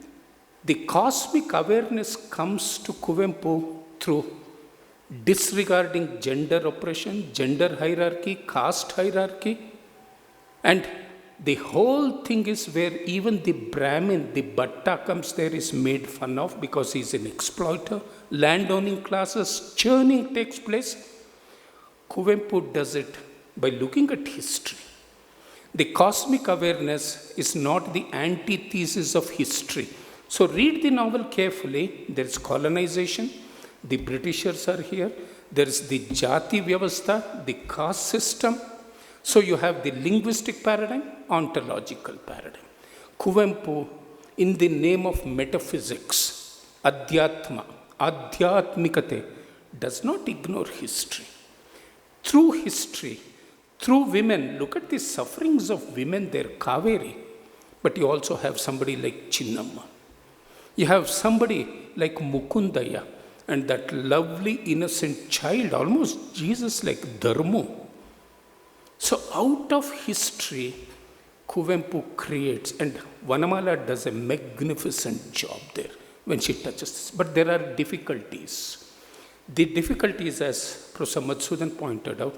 the cosmic awareness comes to Kuvempu through disregarding gender oppression, gender hierarchy, caste hierarchy. And the whole thing is where even the Brahmin, the Bhatta comes there, is made fun of because he's an exploiter. Landowning classes, churning takes place. Kuvempu does it by looking at history. The cosmic awareness is not the antithesis of history. So read the novel carefully. There is colonization. The Britishers are here. There is the Jati Vyavastha, the caste system. So you have the linguistic paradigm, ontological paradigm. Kuvempu, in the name of metaphysics, Adhyatma, Adhyatmikate, does not ignore history. Through history, through women, look at the sufferings of women there, Kaveri. But you also have somebody like Chinnamma. You have somebody like Mukundaya and that lovely innocent child, almost Jesus-like Dharmu. So out of history, Kuvempu creates, and Vanamala does a magnificent job there when she touches this. But there are difficulties. The difficulties, as Professor Madhusudan pointed out,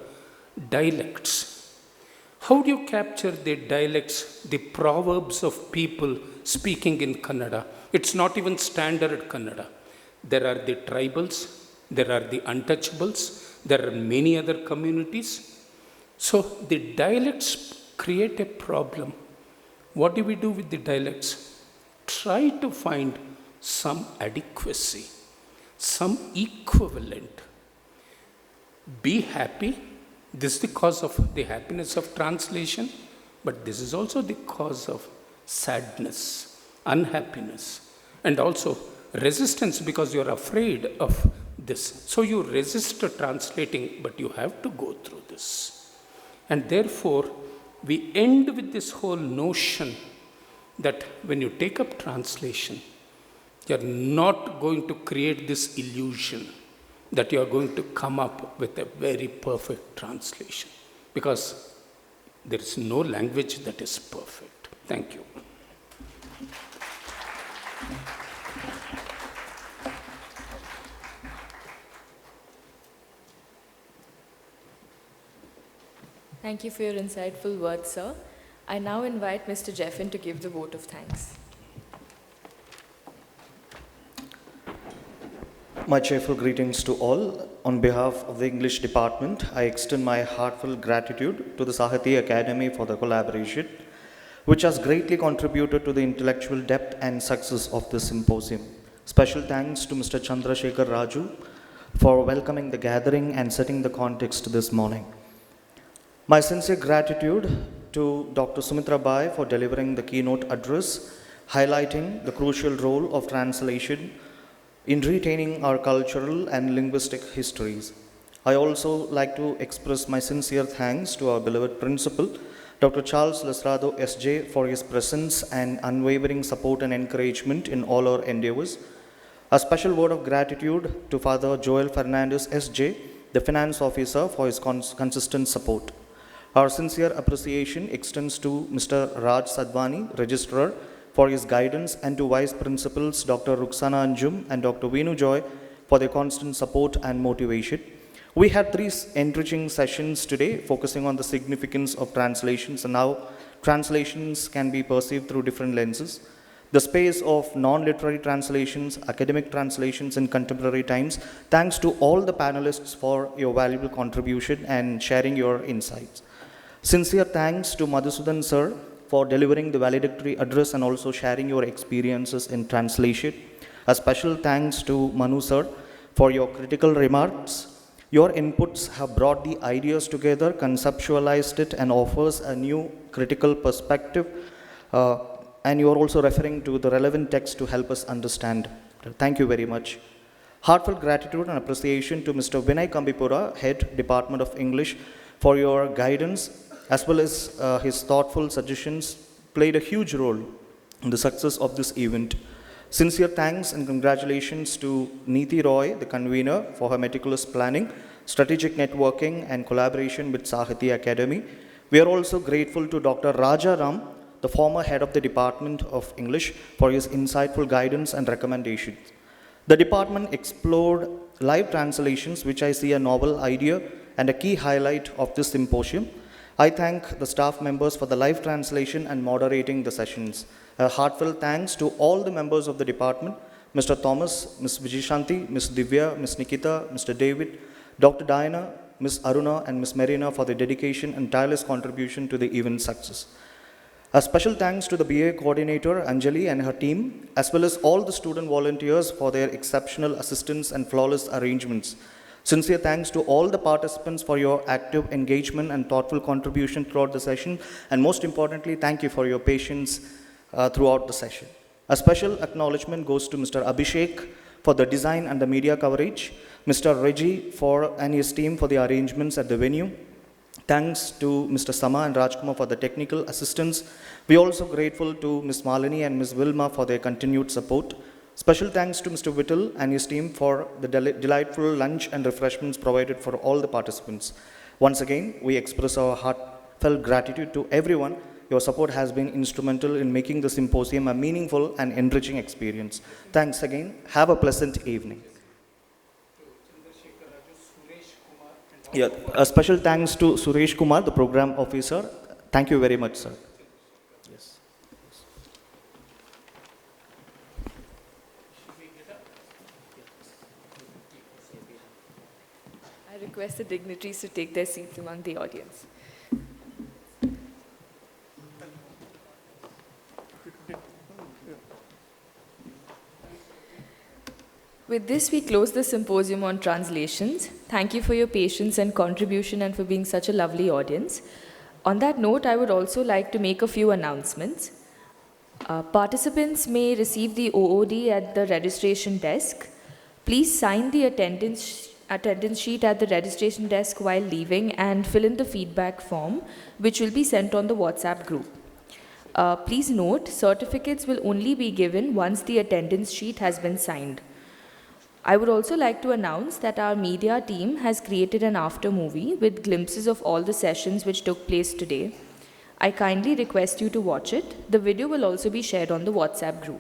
dialects. How do you capture the dialects, the proverbs of people speaking in Kannada? It's not even standard Kannada. There are the tribals, there are the untouchables, there are many other communities. So the dialects create a problem. What do we do with the dialects? Try to find some adequacy, some equivalent. Be happy. This is the cause of the happiness of translation, but this is also the cause of sadness, unhappiness, and also resistance because you are afraid of this. So you resist translating, but you have to go through this. And therefore, we end with this whole notion that when you take up translation, you are not going to create this illusion that you are going to come up with a very perfect translation, because there is no language that is perfect. Thank you. Thank you for your insightful words, sir. I now invite Mr. Jeffin to give the vote of thanks. My cheerful greetings to all. On behalf of the English department, I extend my heartfelt gratitude to the Sahitya Academy for the collaboration, which has greatly contributed to the intellectual depth and success of this symposium. Special thanks to Mr. Chandrasekhar Raju for welcoming the gathering and setting the context this morning. My sincere gratitude to Dr. Sumitra Bai for delivering the keynote address, highlighting the crucial role of translation in retaining our cultural and linguistic histories. I also like to express my sincere thanks to our beloved principal, Dr. Charles Lasrado SJ, for his presence and unwavering support and encouragement in all our endeavors. A special word of gratitude to Father Joel Fernandez SJ, the finance officer, for his consistent support. Our sincere appreciation extends to Mr. Raj Sadhwani, Registrar, for his guidance, and to Vice Principals Dr. Ruxana Anjum and Dr. Venu Joy for their constant support and motivation. We had 3 enriching sessions today focusing on the significance of translations and how translations can be perceived through different lenses. The space of non-literary translations, academic translations in contemporary times. Thanks to all the panelists for your valuable contribution and sharing your insights. Sincere thanks to Madhusudan sir for delivering the valedictory address and also sharing your experiences in translation. A special thanks to Manu sir for your critical remarks. Your inputs have brought the ideas together, conceptualized it, and offers a new critical perspective. And you are also referring to the relevant text to help us understand. Thank you very much. Heartfelt gratitude and appreciation to Mr. Vinay Kambipura, Head, Department of English, for your guidance, as well as his thoughtful suggestions played a huge role in the success of this event. Sincere thanks and congratulations to Neeti Roy, the convener, for her meticulous planning, strategic networking, and collaboration with Sahitya Academy. We are also grateful to Dr. Raja Ram, the former head of the Department of English, for his insightful guidance and recommendations. The department explored live translations, which I see a novel idea and a key highlight of this symposium. I thank the staff members for the live translation and moderating the sessions. A heartfelt thanks to all the members of the department, Mr. Thomas, Ms. Vijishanti, Ms. Divya, Ms. Nikita, Mr. David, Dr. Diana, Ms. Aruna, and Ms. Marina for their dedication and tireless contribution to the event success. A special thanks to the BA coordinator, Anjali, and her team, as well as all the student volunteers for their exceptional assistance and flawless arrangements. Sincere thanks to all the participants for your active engagement and thoughtful contribution throughout the session. And most importantly, thank you for your patience throughout the session. A special acknowledgement goes to Mr. Abhishek for the design and the media coverage, Mr. Reggie and his team for the arrangements at the venue. Thanks to Mr. Sama and Rajkumar for the technical assistance. We are also grateful to Ms. Malini and Ms. Vilma for their continued support. Special thanks to Mr. Whittle and his team for the delightful lunch and refreshments provided for all the participants. Once again, we express our heartfelt gratitude to everyone. Your support has been instrumental in making the symposium a meaningful and enriching experience. Thanks again. Have a pleasant evening. Yeah, a special thanks to Suresh Kumar, the program officer. Thank you very much, sir. Yes. I request the dignitaries to take their seats among the audience. With this, we close the symposium on translations. Thank you for your patience and contribution and for being such a lovely audience. On that note, I would also like to make a few announcements. Participants may receive the OOD at the registration desk. Please sign the attendance sheet at the registration desk while leaving and fill in the feedback form, which will be sent on the WhatsApp group. Please note, certificates will only be given once the attendance sheet has been signed. I would also like to announce that our media team has created an after movie with glimpses of all the sessions which took place today. I kindly request you to watch it. The video will also be shared on the WhatsApp group.